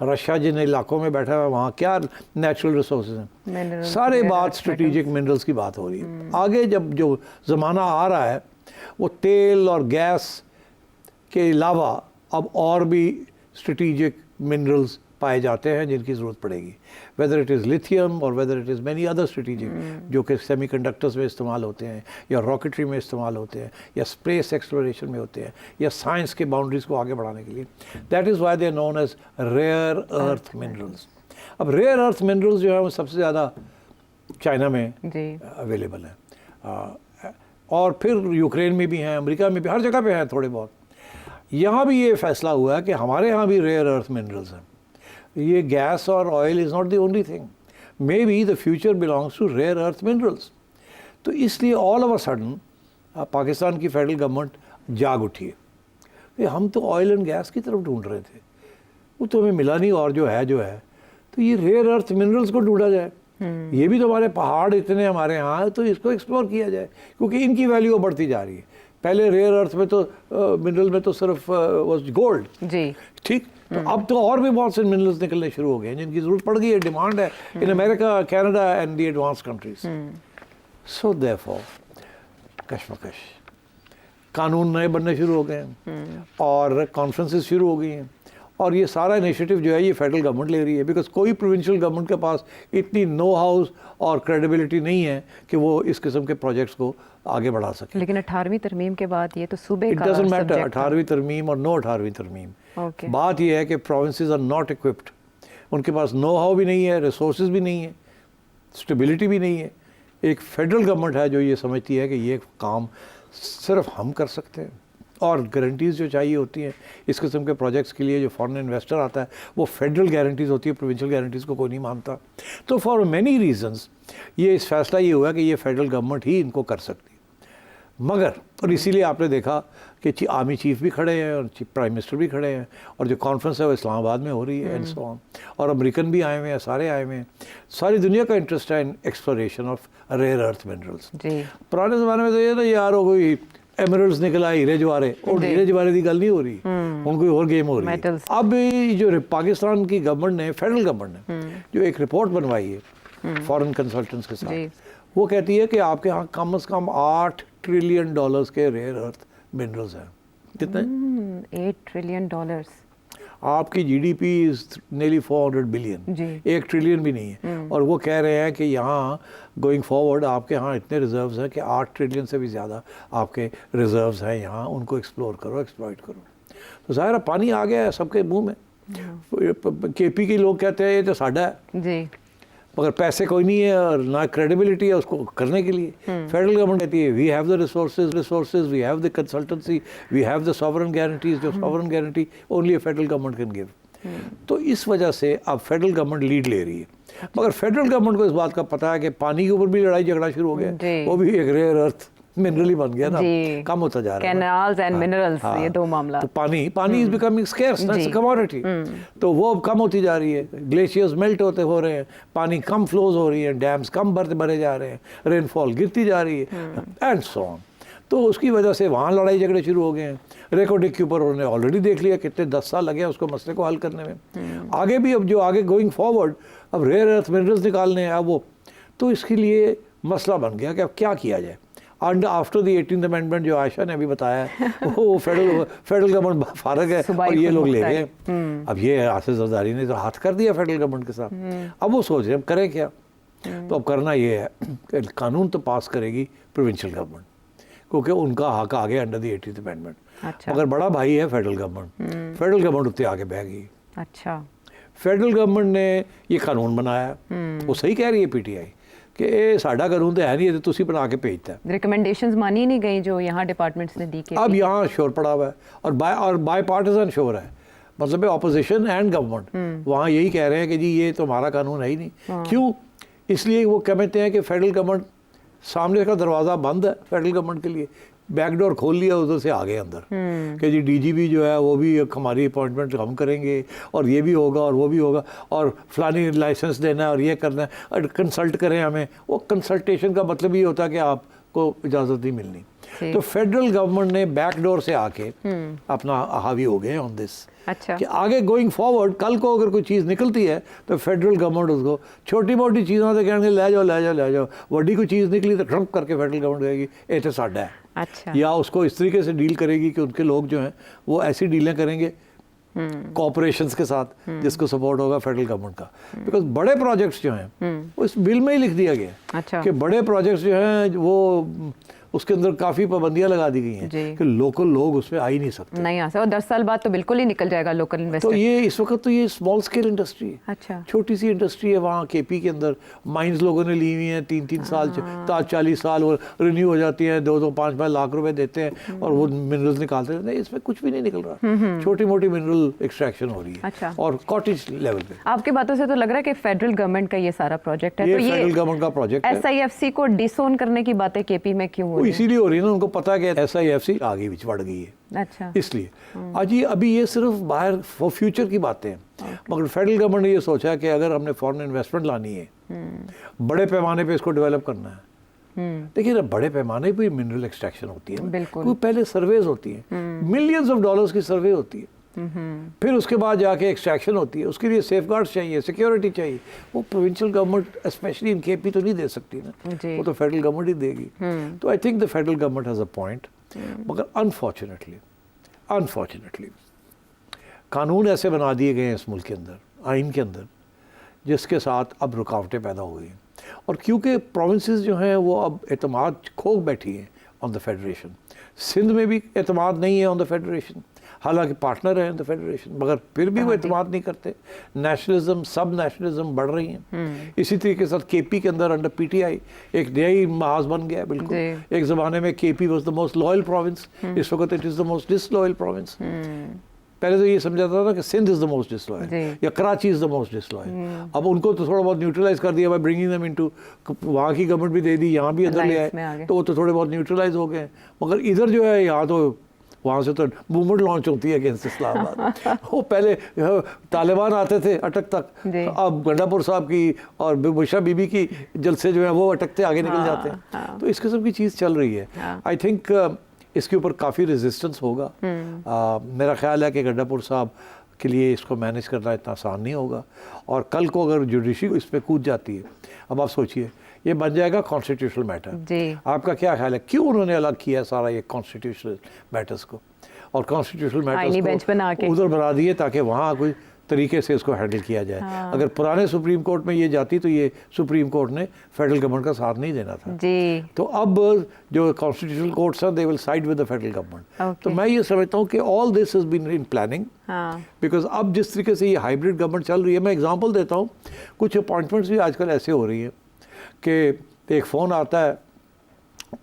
रशिया जिन इलाकों में बैठा हुआ है वहाँ क्या नेचुरल रिसोर्सेज हैं, सारे बात स्ट्रेटेजिक मिनरल्स की बात हो रही है। आगे जब जो ज़माना आ रहा है वो तेल और गैस के अलावा अब और भी स्ट्रेटेजिक मिनरल्स पाए जाते हैं जिनकी ज़रूरत पड़ेगी, वेदर इट इज़ लिथियम और whether it is many other strategic जो कि सेमीकंडक्टर्स में इस्तेमाल होते हैं या रॉकेटरी में इस्तेमाल होते हैं या स्पेस एक्सप्लोरेशन में होते हैं या साइंस के बाउंड्रीज़ को आगे बढ़ाने के लिए। That is why they are known as rare earth minerals. अब रेयर अर्थ मिनरल्स जो है वो सबसे ज़्यादा चाइना में अवेलेबल है, और फिर यूक्रेन में भी हैं, अमेरिका में भी, हर जगह पे हैं थोड़े बहुत। यहाँ भी ये फैसला हुआ है कि हमारे यहाँ भी रेयर अर्थ मिनरल्स हैं। ये गैस और oil is not the only thing, maybe the future belongs to rare earth minerals. तो इसलिए all of a sudden Pakistan की फेडरल गवर्नमेंट जाग उठी है कि हम तो ऑयल एंड गैस की तरफ ढूंढ रहे थे, वो तो हमें मिला नहीं, और जो है तो ये रेयर अर्थ मिनरल्स को ढूंढा जाए। ये भी तो हमारे पहाड़ इतने हमारे यहाँ है, तो इसको एक्सप्लोर किया जाए, क्योंकि इनकी वैल्यू बढ़ती जा रही है। पहले रेयर अर्थ में तो मिनरल में तो सिर्फ वाज गोल्ड जी, ठीक, तो अब तो और भी बहुत से मिनरल्स निकलने शुरू हो गए हैं जिनकी जरूरत पड़ गई है, डिमांड है in America, Canada and the advance countries. So therefore कशमकश, कानून नए बनने शुरू हो गए हैं और कॉन्फ्रेंसेस शुरू हो गई हैं, और ये सारा इनिशिएटिव जो है ये फेडरल गवर्नमेंट ले रही है, बिकॉज कोई प्रोविंशियल गवर्नमेंट के पास इतनी नो हाउस और क्रेडिबिलिटी नहीं है कि वो इस किस्म के प्रोजेक्ट्स को आगे बढ़ा सके। लेकिन 18वीं तरमीम के बाद ये तो सूबे का सब्जेक्ट है। 18वीं तरमीम और नो 18वीं तरमीम, बात ये है कि प्रोविंसेस आर नॉट इक्विप्ड, उनके पास नो हाउ भी नहीं है, रिसोर्सेज भी नहीं है, स्टेबिलिटी भी नहीं है। एक फेडरल गवर्नमेंट है जो ये समझती है कि ये काम सिर्फ हम कर सकते हैं, और गारंटीज़ जो चाहिए होती हैं इस किस्म के प्रोजेक्ट्स के लिए, जो फॉरेन इन्वेस्टर आता है वो फेडरल गारंटीज़ होती है, प्रोविंशियल गारंटीज़ को कोई नहीं मानता। तो फॉर मैनी रीजंस ये इस फैसला ये हुआ कि ये फेडरल गवर्नमेंट ही इनको कर सकती है। मगर और इसीलिए आपने देखा कि आर्मी चीफ भी खड़े हैं और प्राइम मिनिस्टर भी खड़े हैं, और जो कॉन्फ्रेंस है वो इस्लामाबाद में हो रही है एंड सो ऑन, और अमेरिकन भी आए हुए हैं, सारे आए हुए हैं। सारी दुनिया का इंटरेस्ट है in exploration of rare earth minerals. पुराने ज़माने में तो ये ना यार हो कोई एमरल्ड्स निकल आए, हीरे जवारे, और हीरे जवारे की गल नहीं हो रही, उन कोई और गेम हो रही है। अब जो पाकिस्तान की गवर्नमेंट ने, फेडरल गवर्नमेंट ने जो एक रिपोर्ट बनवाई है फॉरेन कंसल्टेंट्स के साथ, वो कहती है कि आपके यहाँ कम से कम $8 ट्रिलियन के रेयर अर्थ मिनरल्स हैं। कितने? $8 ट्रिलियन। आपकी GDP is nearly 400 billion, 1 trillion भी नहीं है। और वो कह रहे हैं कि यहाँ गोइंग फॉरवर्ड आपके यहाँ इतने रिजर्व्स हैं कि 8 ट्रिलियन से भी ज़्यादा आपके रिजर्व्स हैं यहाँ, उनको एक्सप्लोर करो, एक्सप्लॉइट करो। तो ज़ाहिर है पानी आ गया है सबके मुंह में। केपी के लोग कहते हैं ये तो साडा है जी, मगर पैसे कोई नहीं है और ना क्रेडिबिलिटी है उसको करने के लिए। फेडरल गवर्नमेंट कहती है we have the resources, we have the consultancy, we have the sovereign guarantees, जो sovereign guarantee only a federal government can give. तो इस वजह से अब फेडरल गवर्नमेंट लीड ले रही है। मगर फेडरल गवर्नमेंट को इस बात का पता है कि पानी के ऊपर भी लड़ाई झगड़ा शुरू हो गया, वो भी एक रेयर अर्थ मिनरल ही बन गया ना, कम होता जा रहा है। कैनाल्स एंड मिनरल्स, ये दो मामला। तो पानी is becoming scarce, that's a commodity. तो वो अब कम होती जा रही है, ग्लेशियर्स मेल्ट होते हो रहे हैं, पानी कम फ्लोज हो रही है, डैम्स कम भरे जा रहे हैं, रेनफॉल गिरती जा रही है एंड सो ऑन। तो उसकी वजह से वहाँ लड़ाई झगड़े शुरू हो गए हैं। रेकोडिक के ऊपर उन्होंने ऑलरेडी देख लिया कितने 10 साल लगे उसको मसले को हल करने में। आगे भी अब जो आगे गोइंग फॉरवर्ड अब रेयर अर्थ मिनरल्स निकालने हैं अब वो, तो इसके लिए मसला बन गया कि अब क्या किया जाए। And after the 18th amendment जो आयशा ने अभी बताया है वो फेडरल गवर्नमेंट फारग है और ये लोग ले गए। अब ये आसिफ जरदारी ने तो हाथ कर दिया फेडरल गवर्नमेंट के साथ। अब वो सोच रहे अब करें क्या। तो अब करना ये है कि कानून तो पास करेगी प्रोविंशियल गवर्नमेंट, क्योंकि उनका हक आ गया अंडर द 18th अमेंडमेंट। अच्छा। मगर बड़ा भाई है फेडरल गवर्नमेंट, फेडरल गवर्नमेंट उत्ते आगे बह गई। अच्छा, फेडरल गवर्नमेंट ने ये कानून बनाया, वो सही कह रही है पीटीआई कि ये साडा कानून तो है नहीं, तो तुसी बना के भेजता है। रिकमेंडेशंस मानी नहीं गई जो यहाँ डिपार्टमेंट्स ने दी के। अब यहाँ शोर पड़ा हुआ है और बाय पार्टिसन शोर है, मतलब ऑपोजिशन एंड गवर्नमेंट वहाँ यही कह रहे हैं कि जी ये तो हमारा कानून है ही नहीं। क्यों? इसलिए वो कहते हैं कि फेडरल गवर्नमेंट सामने का दरवाज़ा बंद है फेडरल गवर्नमेंट के लिए, बैकडोर खोल लिया, उधर से आ गए अंदर कि जी डीजीपी जो है वो भी हमारी अपॉइंटमेंट हम करेंगे और ये भी होगा और वो भी होगा और फलानी लाइसेंस देना है और ये करना है और कंसल्ट करें हमें। वो कंसल्टेशन का मतलब ये होता है कि आपको इजाज़त नहीं मिलनी। तो फेडरल गवर्नमेंट ने बैकडोर से आके अपना हावी हो गए ऑन दिस। अच्छा। कि आगे गोइंग फॉरवर्ड कल को अगर कोई चीज़ निकलती है तो फेडरल गवर्नमेंट उसको छोटी मोटी चीज़ों से कहेंगे ले जाओ ले जाओ ले जाओ, बड़ी कोई चीज़ निकली तो ट्रम्प करके फेडरल गवर्नमेंट कहेगी ये तो साडा है। अच्छा। या उसको इस तरीके से डील करेगी कि उनके लोग जो हैं वो ऐसी डीलें करेंगे कॉर्पोरेशंस के साथ जिसको सपोर्ट होगा फेडरल गवर्नमेंट का। बिकॉज बड़े प्रोजेक्ट्स जो हैं वो इस बिल में ही लिख दिया गया है। अच्छा। कि बड़े प्रोजेक्ट्स जो हैं वो उसके अंदर काफ़ी पाबंदियां लगा दी गई हैं कि लोकल लोग उसमें आ ही नहीं सकते, नहीं आ सकते, और 10 साल बाद तो बिल्कुल ही निकल जाएगा लोकल इन्वेस्टर। तो ये इस वक्त तो ये स्मॉल स्केल इंडस्ट्री है। अच्छा। छोटी सी इंडस्ट्री है वहाँ केपी के अंदर। माइंस लोगों ने ली हुई हैं 3-3 साल 40 साल वो रिन्यू हो जाती हैं, 2-2 5-5 लाख रुपए देते हैं और वो मिनरल्स निकालते हैं। नहीं, इसमें कुछ भी नहीं निकल रहा, छोटी मोटी मिनरल एक्सट्रैक्शन हो रही है। अच्छा। और कॉटेज लेवल पे। आपकी बातों से तो लग रहा है कि फेडरल गवर्नमेंट का ये सारा प्रोजेक्ट है। ये तो ये फेडरल गवर्नमेंट का प्रोजेक्ट है। SIFC को डिसोन करने की बातें केपी में क्यों हो रही है? इसीलिए हो रही है ना, उनको पता है कि SIFC आगे बीच बढ़ गई है, अच्छा। इसलिए आज ये अभी ये सिर्फ बाहर फॉर फ्यूचर की बातें हैं। मगर फेडरल गवर्नमेंट ने ये सोचा है कि अगर हमने फॉरेन इन्वेस्टमेंट लानी है, बड़े पैमाने पे इसको डेवलप करना है। देखिए ना, बड़े पैमाने पे मिनरल एक्सट्रैक्शन होती है, बिल्कुल। कोई पहले सर्वेज होती है, मिलियंस ऑफ डॉलर्स की सर्वे होती है, फिर उसके बाद जाके एक्सट्रैक्शन होती है। उसके लिए सेफगार्ड्स चाहिए, सिक्योरिटी चाहिए। वो provincial government specially in KP तो नहीं दे सकती ना, वो तो फेडरल गवर्नमेंट ही देगी। तो I think the federal government has a point. मगर अनफॉर्चुनेटली कानून ऐसे बना दिए गए हैं इस मुल्क के अंदर, आइन के अंदर, जिसके साथ अब रुकावटें पैदा हो गई हैं। और क्योंकि प्रोविंसेस जो हैं वो अब एतमाद खो बैठी हैं ऑन द फेडरेशन। सिंध में भी एतमाद नहीं है ऑन द फेडरेशन, हालांकि पार्टनर है इन द फेडरेशन, मगर फिर भी वो एतमाद नहीं करते। नेशनलिज्म, सब नेशनलिज्म बढ़ रही हैं। इसी तरीके के साथ केपी के अंदर अंडर PTI एक नया ही महाज बन गया है। बिल्कुल एक ज़माने में KP was the most loyal province, इस वक्त it is the most disloyal province. पहले तो ये समझा जाता था कि Sindh is the most disloyal या Karachi is the most disloyal. अब उनको तो थोड़ा बहुत न्यूट्रलाइज कर दिया बाय ब्रिंगिंग देम इनटू, वहाँ की गवर्नमेंट भी दे दी, यहाँ भी अंदर ले आए, तो वो तो थोड़े बहुत न्यूट्रलाइज हो गए। मगर इधर जो है, यहाँ तो वहाँ से तो मूवमेंट लॉन्च होती है अगेंस्ट इस्लामाबाद। वो पहले तालिबान आते थे अटक तक, अब गंडापुर साहब की और बुशरा बीबी की जलसे जो है वो अटकते आगे निकल जाते हैं। तो इस किस्म की चीज़ चल रही है। आई थिंक इसके ऊपर काफ़ी रेजिस्टेंस होगा। मेरा ख्याल है कि गंडापुर साहब के लिए इसको मैनेज करना इतना आसान नहीं होगा। और कल को अगर जुडिशरी इस पर कूद जाती है, अब आप सोचिए ये बन जाएगा कॉन्स्टिट्यूशनल मैटर। आपका क्या ख्याल है, क्यों उन्होंने अलग किया सारा ये कॉन्स्टिट्यूशनल मैटर्स को, और कॉन्स्टिट्यूशनल मैटर्स को उधर बना दिए ताकि वहाँ कोई तरीके से इसको हैंडल किया जाए। अगर पुराने सुप्रीम कोर्ट में ये जाती तो ये सुप्रीम कोर्ट ने फेडरल गवर्नमेंट का साथ नहीं देना था जी। तो अब जो कॉन्स्टिट्यूशनल कोर्ट्स हैं they will side with the federal government. तो मैं ये समझता हूँ कि all this has been in planning, because अब जिस तरीके से ये हाइब्रिड गवर्नमेंट चल रही है, मैं एग्जांपल देता हूँ, कुछ अपॉइंटमेंट्स भी आजकल ऐसे हो रही हैं कि एक फ़ोन आता है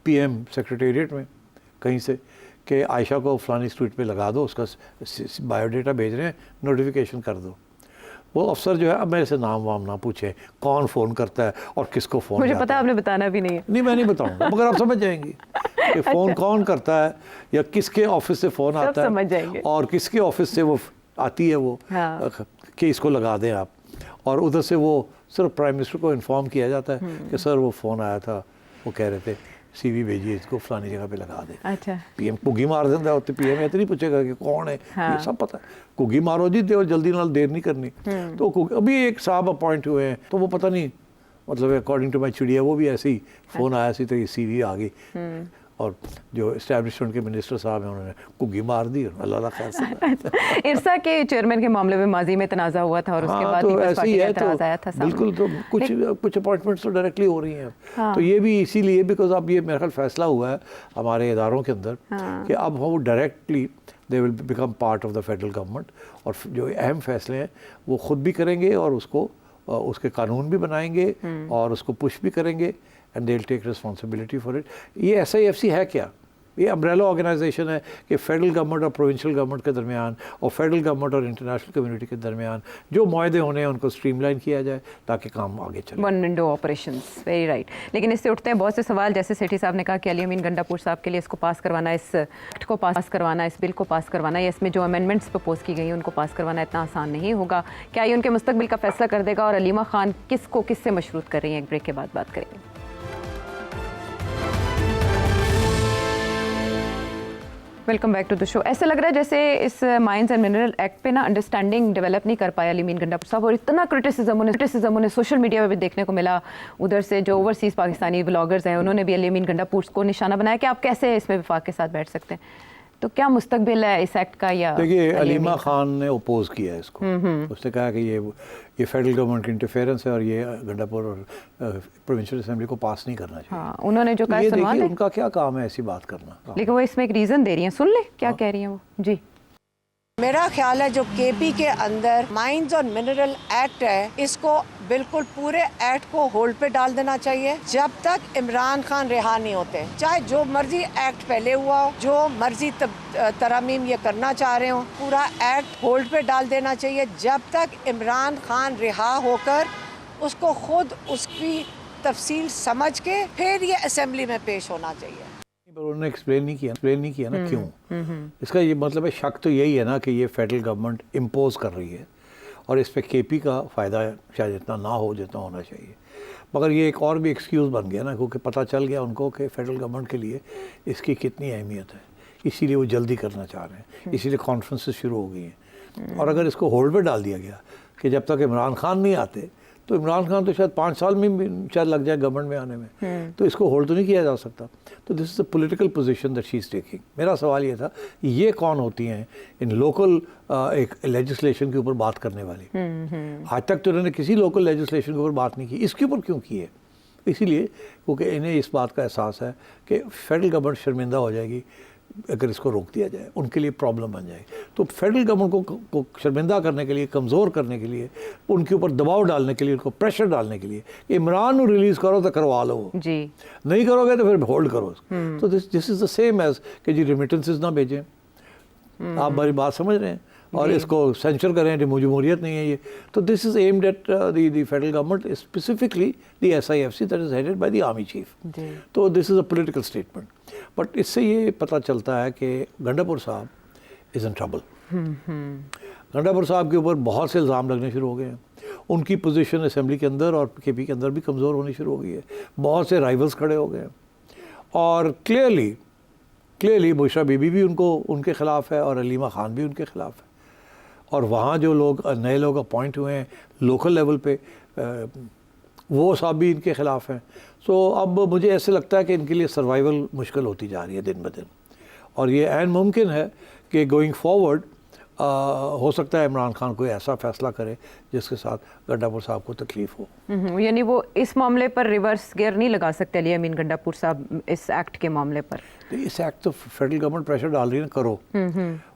PM सेक्रेटेरिएट में कहीं से कि आयशा को फलानी स्ट्रीट पे लगा दो, उसका बायोडाटा भेज रहे हैं, नोटिफिकेशन कर दो। वो अफसर जो है अब मेरे से नाम वाम ना पूछे, कौन फ़ोन करता है और किसको फ़ोन, मुझे पता है, आपने बताना भी नहीं है। नहीं, मैं नहीं बताऊंगा, मगर आप समझ जाएंगी कि फ़ोन कौन करता है या किसके ऑफिस से फ़ोन आता है, समझ जाएंगे, और किसके ऑफिस से वो आती है वो कि इसको लगा दें आप। और उधर से वो सिर्फ प्राइम मिनिस्टर को इन्फॉर्म किया जाता है कि सर वो फ़ोन आया था, वो कह रहे थे CV भेजिए, इसको फलानी जगह पे लगा दे। अच्छा। PM कुगी मार देता है, PM ये तो नहीं पूछेगा कि कौन है, ये सब पता है, कुगी मारो जी, दे जल्दी नाल देर नहीं करनी। तो अभी एक साहब अपॉइंट हुए हैं, तो वो पता नहीं, मतलब अकॉर्डिंग टू माई चिड़िया वो भी ऐसे ही फ़ोन आया सी तो ये CV आ गई, और जो एस्टैब्लिशमेंट के मिनिस्टर साहब हैं उन्होंने कुगी मार दी, अल्लाह खैर से। इरसा के चेयरमैन के मामले में माजी में तनाज़ा हुआ था और उसके बाद तो ऐसे ही है, तो आया था बिल्कुल। तो कुछ अपॉइंटमेंट्स तो डायरेक्टली हो रही हैं। तो ये भी इसीलिए बिकॉज अब ये मेरा ख्याल फैसला हुआ है हमारे इदारों के अंदर कि अब वो directly they will become part of the federal government, और जो अहम फैसले हैं वो ख़ुद भी करेंगे और उसको उसके कानून भी बनाएंगे और उसको पुश भी करेंगे, and they will take responsibility for it. ये SIFC है क्या? ये अम्ब्रेला ऑर्गेनाइजेशन है कि फेडरल गवर्नमेंट और प्रोविंशियल गवर्नमेंट के दरमियान और फेडरल गवर्नमेंट और इंटरनेशनल कम्युनिटी के दरमियान जो मुआहदे होने हैं उनको स्ट्रीमलाइन किया जाए ताकि काम आगे चले। One window operations, very right. लेकिन इससे उठते हैं बहुत से सवाल, जैसे सेठी साहब ने कहा कि अली अमीन गंडापुर साहब के लिए इसको पास करवाना, इस एक्ट को पास करवाना, इस बिल को पास करवाना, या इसमें जो अमेंडमेंट्स प्रपोज की गई हैं उनको पास करवाना इतना आसान नहीं होगा। क्या ये उनके मुस्तकबिल का फैसला कर देगा? और अलीमा खान किसको किससे मशरूत कर रही हैं? एक ब्रेक के बाद बात करेंगे। Welcome back to the show. ऐसा लग रहा है जैसे इस माइंस एंड मिनरल एक्ट पे ना अंडरस्टैंडिंग डेवलप नहीं कर पाया अली अमीन गंडापुर साहब, और इतना क्रिटिसिज्म उन्हें सोशल मीडिया पे भी देखने को मिला। उधर से जो ओवरसीज़ पाकिस्तानी ब्लॉगर्स हैं उन्होंने भी अली अमीन गंडापुर को निशाना बनाया कि आप कैसे इसमें वफाक के साथ बैठ सकते हैं। तो क्या मुस्तकबिल है इस एक्ट का? या देखिए, अलीमा खान ने ओपोज किया है इसको। उसने कहा कि ये फेडरल गवर्नमेंट की इंटरफेरेंस है और ये गंडापुर और प्रोविंशियल असेंबली को पास नहीं करना चाहिए। हाँ, उन्होंने जो कहा ये सुनवा देखिए दें। उनका क्या काम है ऐसी बात करना। लेकिन वो इसमें एक रीज़न दे रही हैं, सुन ले क्या कह रही हैं वो जी। मेरा ख्याल है जो केपी के अंदर माइंस और मिनरल एक्ट है, इसको बिल्कुल पूरे एक्ट को होल्ड पे डाल देना चाहिए जब तक इमरान खान रिहा नहीं होते। चाहे जो मर्जी एक्ट पहले हुआ हो, जो मर्जी तरमीम ये करना चाह रहे हो, पूरा एक्ट होल्ड पे डाल देना चाहिए जब तक इमरान खान रिहा होकर उसको खुद उसकी तफसील समझ के फिर ये असेंबली में पेश होना चाहिए। पर उन्होंने एक्सप्लेन नहीं किया ना क्यों। इसका ये मतलब है, शक तो यही है ना कि ये फेडरल गवर्नमेंट इम्पोज कर रही है और इस पे केपी का फ़ायदा शायद इतना ना हो जितना होना चाहिए। मगर ये एक और भी एक्सक्यूज़ बन गया ना, क्योंकि पता चल गया उनको कि फेडरल गवर्नमेंट के लिए इसकी कितनी अहमियत है, इसीलिए वो जल्दी करना चाह रहे हैं, इसीलिए कॉन्फ्रेंसेस शुरू हो गई हैं। और अगर इसको होल्ड पर डाल दिया गया कि जब तक इमरान खान नहीं आते, तो इमरान खान तो शायद 5 साल में भी शायद लग जाए गवर्नमेंट में आने में, तो इसको होल्ड तो नहीं किया जा सकता। तो this is the political position that she is taking. मेरा सवाल ये था, ये कौन होती हैं इन लोकल एक लेजिस्लेशन के ऊपर बात करने वाली? आज तक तो उन्होंने किसी लोकल लेजिस्लेशन के ऊपर बात नहीं की, इसके ऊपर क्यों की है? इसीलिए क्योंकि इन्हें इस बात का एहसास है कि फेडरल गवर्नमेंट शर्मिंदा हो जाएगी अगर इसको रोक दिया जाए, उनके लिए प्रॉब्लम बन जाएगी। तो फेडरल गवर्नमेंट को शर्मिंदा करने के लिए, कमज़ोर करने के लिए, उनके ऊपर दबाव डालने के लिए, उनको प्रेशर डालने के लिए, इमरान को रिलीज़ करो तो करवा लो जी, नहीं करोगे तो फिर होल्ड करो। तो this is the same as कि जी रेमिटेंसेस ना भेजें। आप हमारी बात समझ रहे हैं? और इसको सेंसर करें कि जमहूरियत नहीं है ये। तो this is aimed at the federal government, specifically the SIFC that is headed by the army chief. तो this is a political statement. But इससे ये पता चलता है कि गंडापुर साहब इज़ इन ट्रबल। गंडापुर साहब के ऊपर बहुत से इल्ज़ाम लगने शुरू हो गए हैं। उनकी पोजीशन असेंबली के अंदर और केपी के अंदर भी कमज़ोर होनी शुरू हो गई है। बहुत से राइवल्स खड़े हो गए हैं और क्लियरली बुशरा बीबी भी उनके ख़िलाफ़ है और अलीमा खान भी उनके ख़िलाफ़ है। और वहाँ जो लोग नए लोग अपॉइंट हुए हैं लोकल लेवल पे, वो सब भी इनके ख़िलाफ़ हैं। सो अब मुझे ऐसे लगता है कि इनके लिए सर्वाइवल मुश्किल होती जा रही है दिन ब दिन, और ये ऐन मुमकिन है कि गोइंग फॉरवर्ड हो सकता है इमरान खान कोई ऐसा फ़ैसला करे जिसके साथ गंडापुर साहब को तकलीफ़ हो। यानी वो इस मामले पर रिवर्स गियर नहीं लगा सकते अली अमीन गंडापुर साहब इस एक्ट के मामले पर? इस एक्ट तो फेडरल गवर्नमेंट प्रेशर डाल रही है ना, करो।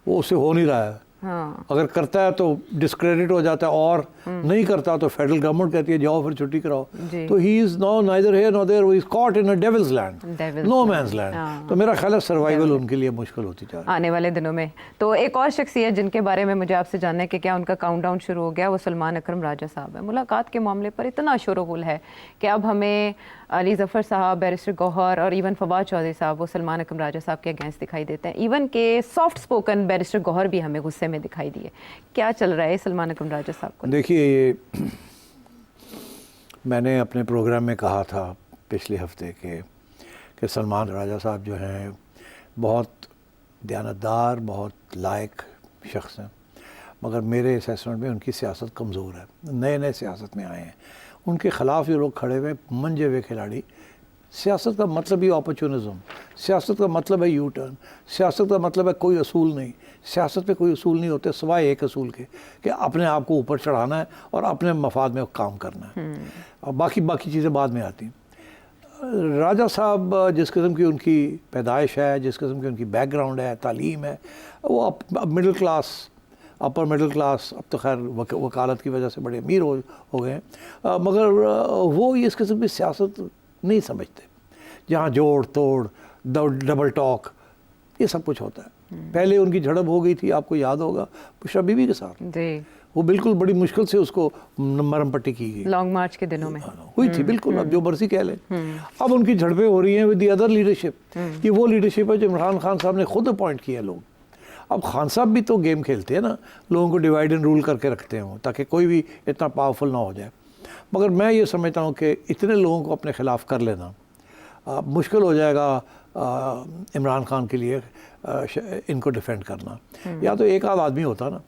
वो उससे हो नहीं रहा है। हाँ। अगर करता है तो डिस्क्रेडिट हो जाता है, और नहीं करता तो फेडरल गवर्नमेंट कहती है जाओ फिर छुट्टी कराओ। तो he is now neither here nor there, he is caught in a devil's land, no man's land. तो मेरा ख्याल है सर्वाइवल उनके लिए मुश्किल होती जा रही है आने वाले दिनों में। तो एक और शख्सियत जिनके बारे में मुझे आपसे जानना है कि क्या उनका काउंटडाउन शुरू हो गया, वो सलमान अकरम राजा साहब है। मुलाकात के मामले पर इतना शोरगुल है कि अब हमें अली ज़फ़र साहब, बैरिस्टर गौहर और इवन फवाद चौधरी साहब वो सलमान अकरम राजा साहब के अगेंस्ट दिखाई देते हैं। इवन के सॉफ्ट स्पोकन बैरिस्टर गौहर भी हमें गुस्से में दिखाई दिए। क्या चल रहा है सलमान अकरम राजा साहब को? देखिए, ये मैंने अपने प्रोग्राम में कहा था पिछले हफ्ते कि सलमान राजा साहब जो हैं बहुत दयानतदार, बहुत लायक शख्स हैं, मगर मेरे असेसमेंट में उनकी सियासत कमज़ोर है। नए सियासत में आए हैं, उनके ख़िलाफ़ जो लोग खड़े हुए मंजे हुए खिलाड़ी। सियासत का मतलब ही अपॉर्चुनिज़म, सियासत का मतलब है यू टर्न, सियासत का मतलब है कोई असूल नहीं। सियासत पे कोई असूल नहीं होते सिवाय एक असूल के कि अपने आप को ऊपर चढ़ाना है और अपने मफाद में काम करना है, और बाकी चीज़ें बाद में आती हैं। राजा साहब जिस किस्म की उनकी पैदाइश है, जिस किस्म की उनकी बैकग्राउंड है, तालीम है, वो अब middle class, upper middle class, अब तो खैर वकालत की वजह से बड़े अमीर हो गए हैं, मगर वो इस किस्म की सियासत नहीं समझते जहाँ जोड़ तोड़, डबल टॉक, ये सब कुछ होता है। पहले उनकी झड़प हो गई थी, आपको याद होगा, बुशरा बीबी के साथ जी, वो बिल्कुल बड़ी मुश्किल से उसको मरहम पट्टी की गई, लॉन्ग मार्च के दिनों में हुई थी बिल्कुल। अब जो मर्जी कह लें, अब उनकी झड़पें हो रही हैं विद द अदर लीडरशिप। ये वो लीडरशिप है जो इमरान खान साहब ने खुद अपॉइंट किया लोग। अब खान साहब भी तो गेम खेलते हैं ना, लोगों को डिवाइड एंड रूल करके रखते हैं वो, ताकि कोई भी इतना पावरफुल ना हो जाए। मगर मैं ये समझता हूँ कि इतने लोगों को अपने ख़िलाफ़ कर लेना मुश्किल हो जाएगा इमरान खान के लिए इनको डिफेंड करना। या तो एक आध आदमी होता ना।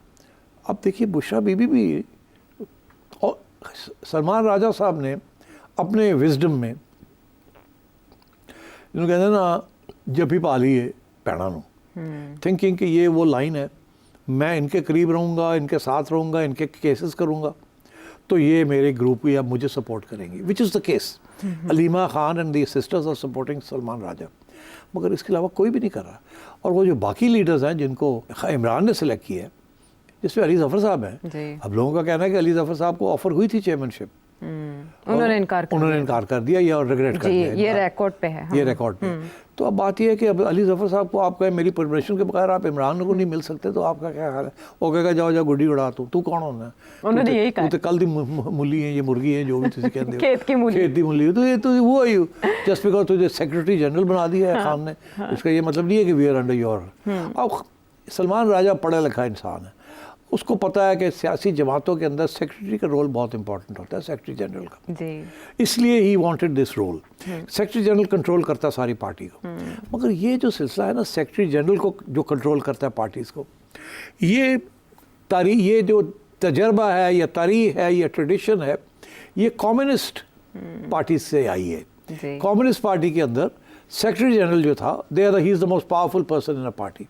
अब देखिए बुशरा बीबी भी और सलमान राजा साहब ने अपने विजडम में इन्होंने कहते हैं ना, जब भी पाली है पैणा नू, थिंकिंग कि ये वो लाइन है, मैं इनके करीब रहूँगा, इनके साथ रहूँगा, इनके केसेस करूँगा तो ये मेरे ग्रुप या मुझे सपोर्ट करेंगे, which is the case. Aleema Khan and the sisters are supporting Salman Raja, मगर इसके अलावा कोई भी नहीं कर रहा। और वो जो बाकी लीडर्स हैं जिनको इमरान ने सेलेक्ट किया है, जिसमें अली जफ़र साहब हैं, अब लोगों का कहना है कि अली जफ़र साहब को ऑफर हुई थी चेयरमैनशिप, उन्होंने इनकार कर दिया या रिग्रेट कर दिया। ये रिकॉर्ड पे है। ये रिकॉर्ड पे। तो अब बात ये है कि अब अली जफ़र साहब को आप कहें मेरी परमिशन के बगैर आप इमरान को नहीं मिल सकते, तो आपका क्या ख्याल है? वो कहेगा जाओ जाओ गुड्डी उड़ा, तू कौन होना है? उन्होंने यही कहा, तू तो कल दी मूली है, ये मुर्गी है, जो भी तुझे कहते हो खेत की मूली, तो ये तो वो है, जस्ट बिकॉज तुझे सेक्रेटरी जनरल बना दिया है खान ने, इसका ये मतलब नहीं है कि वी आर अंडर योर। अब सलमान राजा पढ़ा लिखा इंसान है, उसको पता है कि सियासी जमातों के अंदर सेक्रेटरी का रोल बहुत इंपॉर्टेंट होता है, सेक्रेटरी जनरल का जी। इसलिए he wanted this role. Secretary general control करता है सारी पार्टी को, मगर ये जो सिलसिला है ना सेक्रेटरी जनरल को जो कंट्रोल करता है पार्टीज़ को, ये जो तजर्बा है या तारीख है या ट्रेडिशन है, ये कम्युनिस्ट पार्टी से आई है। कम्युनिस्ट पार्टी के अंदर सेक्रेटरी जनरल जो था, he is the most powerful person in a party.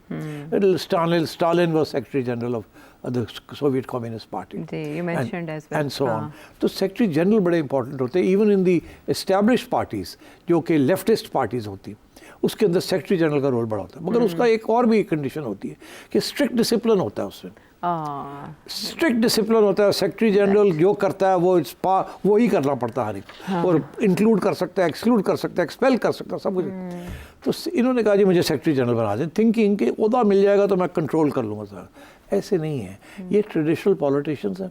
Stalin was secretary general of the Soviet Communist Party, you mentioned as well, and so on. तो सेक्रेटरी जनरल बड़े इंपॉर्टेंट होते हैं, even in the established parties जो कि लेफ्टिस्ट पार्टीज़ होती, उसके अंदर सेक्रेटरी जनरल का रोल बड़ा होता है। मगर उसका एक और भी कंडीशन होती है कि स्ट्रिक्ट डिसिप्लिन होता है उसमें, स्ट्रिक्ट डिसिप्लिन होता है। सेक्रेटरी जनरल जो करता है वो ही करना पड़ता है हर एक, और इंक्लूड कर सकता है, एक्सक्लूड कर सकता है, एक्सपेल कर सकता है, सब कुछ। तो इन्होंने कहा जी मुझे सेक्रेटरी जनरल बना दें, थिंकिंग कि ओहदा मिल जाएगा तो मैं कंट्रोल कर लूँगा सर। ऐसे नहीं है, ये ट्रेडिशनल पॉलिटिशियंस हैं,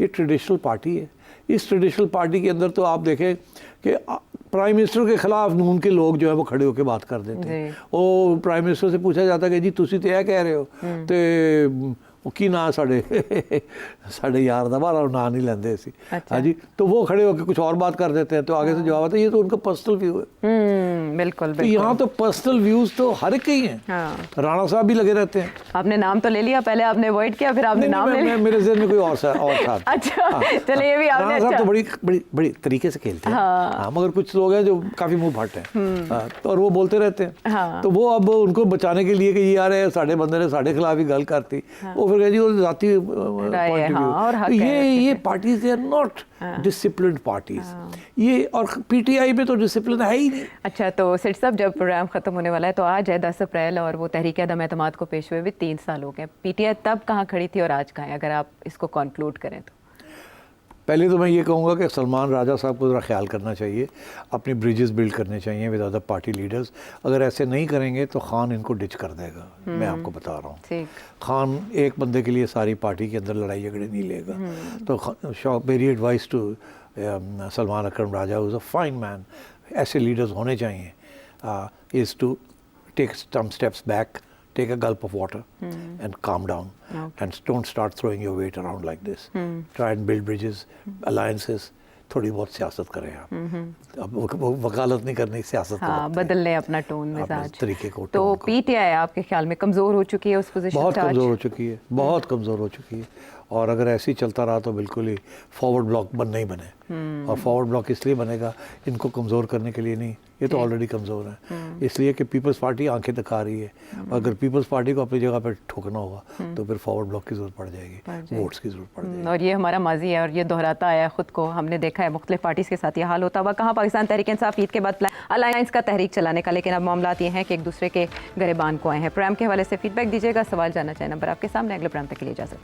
ये ट्रेडिशनल पार्टी है। इस ट्रेडिशनल पार्टी के अंदर तो आप देखें कि प्राइम मिनिस्टर के खिलाफ नून के लोग जो है वो खड़े होकर बात कर देते हैं। वो प्राइम मिनिस्टर से पूछा जाता है कि जी तुसी तो यह कह रहे हो, तो की ना साढ़े यार का बारा ना नहीं लेंदे सी। हाँ जी, तो वो खड़े होकर कुछ और बात कर देते हैं, तो आगे से जवाब आता है ये तो उनका पर्सनल व्यू है। बिल्कुल। तो यहाँ तो पर्सनल व्यूज तो हर एक ही हैं। राणा साहब भी लगे रहते हैं। आपने नाम तो ले लिया, पहले आपने अवॉइड किया, फिर आपने नाम ले लिया। मेरे ज़हन में कोई और था। अच्छा, चलिए ये भी आपने। राणा साहब तो बड़ी तरीके से खेलते हैं, मगर कुछ लोग हैं जो काफी मुंह फट हैं और वो बोलते रहते हैं। तो वो अब उनको बचाने के लिए कि ये यार साढ़े बंदे ने साढ़े खिलाफ ही गल करती, वो फिर कह जी जाती पॉइंट ऑफ व्यू। ये parties they are not disciplined parties, ये और पीटीआई में तो डिसिप्लिन है ही नहीं। अच्छा, तो सेठ साहब जब प्रोग्राम खत्म होने वाला है तो आज है 10 अप्रैल और वो तहरीक अदम एतमाद को पेश हुए भी 3 साल हो गए। पीटीआई तब कहाँ खड़ी थी और आज कहाँ है, अगर आप इसको कंक्लूड करें तो? पहले तो मैं ये कहूँगा कि सलमान राजा साहब को ज़रा ख्याल करना चाहिए, अपनी ब्रिजेस बिल्ड करने चाहिए विद अदर पार्टी लीडर्स। अगर ऐसे नहीं करेंगे तो खान इनको डिच कर देगा, मैं आपको बता रहा हूँ। खान एक बंदे के लिए सारी पार्टी के अंदर लड़ाई झगड़े नहीं लेगा। तो मेरी advice to Salman Akram Raja is a fine man, ऐसे लीडर्स होने चाहिए, is to take some steps back, take a gulp of water and calm down, and don't start throwing your weight around like this. Try and build bridges, alliances. थोड़ी बहुत सियासत करें आप। अब वो वकालत नहीं करनी, सियासत बदल लें अपना टोन मिजाज तरीके को। तो पीटीआई आपके ख्याल में कमज़ोर हो चुकी है उस पोजीशन से? बहुत कमज़ोर हो चुकी है, बहुत कमज़ोर हो चुकी है। और अगर ऐसे ही चलता रहा तो बिल्कुल ही फॉरवर्ड ब्लॉक नहीं बने। और फॉरवर्ड ब्लॉक इसलिए बनेगा इनको कमज़ोर करने के लिए नहीं, ये तो ऑलरेडी कमज़ोर है, इसलिए कि पीपल्स पार्टी आंखें दिखा रही है। अगर पीपल्स पार्टी को अपनी जगह पर ठोकना होगा तो फिर फॉरवर्ड ब्लॉक की ज़रूरत पड़ जाएगी, वोट्स की ज़रूरत पड़ जाएगी। और ये हमारा माजी है और ये दोहराता आया ख़ुद को। हमने देखा है मुख्तलिफ पार्टीज़ के साथ ये हाल होता हुआ, कहाँ पाकिस्तान तहरीक इंसाफ ईद के बाद अलायंस का तहरीक चलाने का, लेकिन अब मामला ये हैं कि एक दूसरे के गरेबान को आए हैं। प्रोग्राम के हवाले से फीडबैक दीजिएगा, सवाल जानना चाहे नंबर आपके सामने। अगले प्रोग्राम तक के लिए इजाज़त।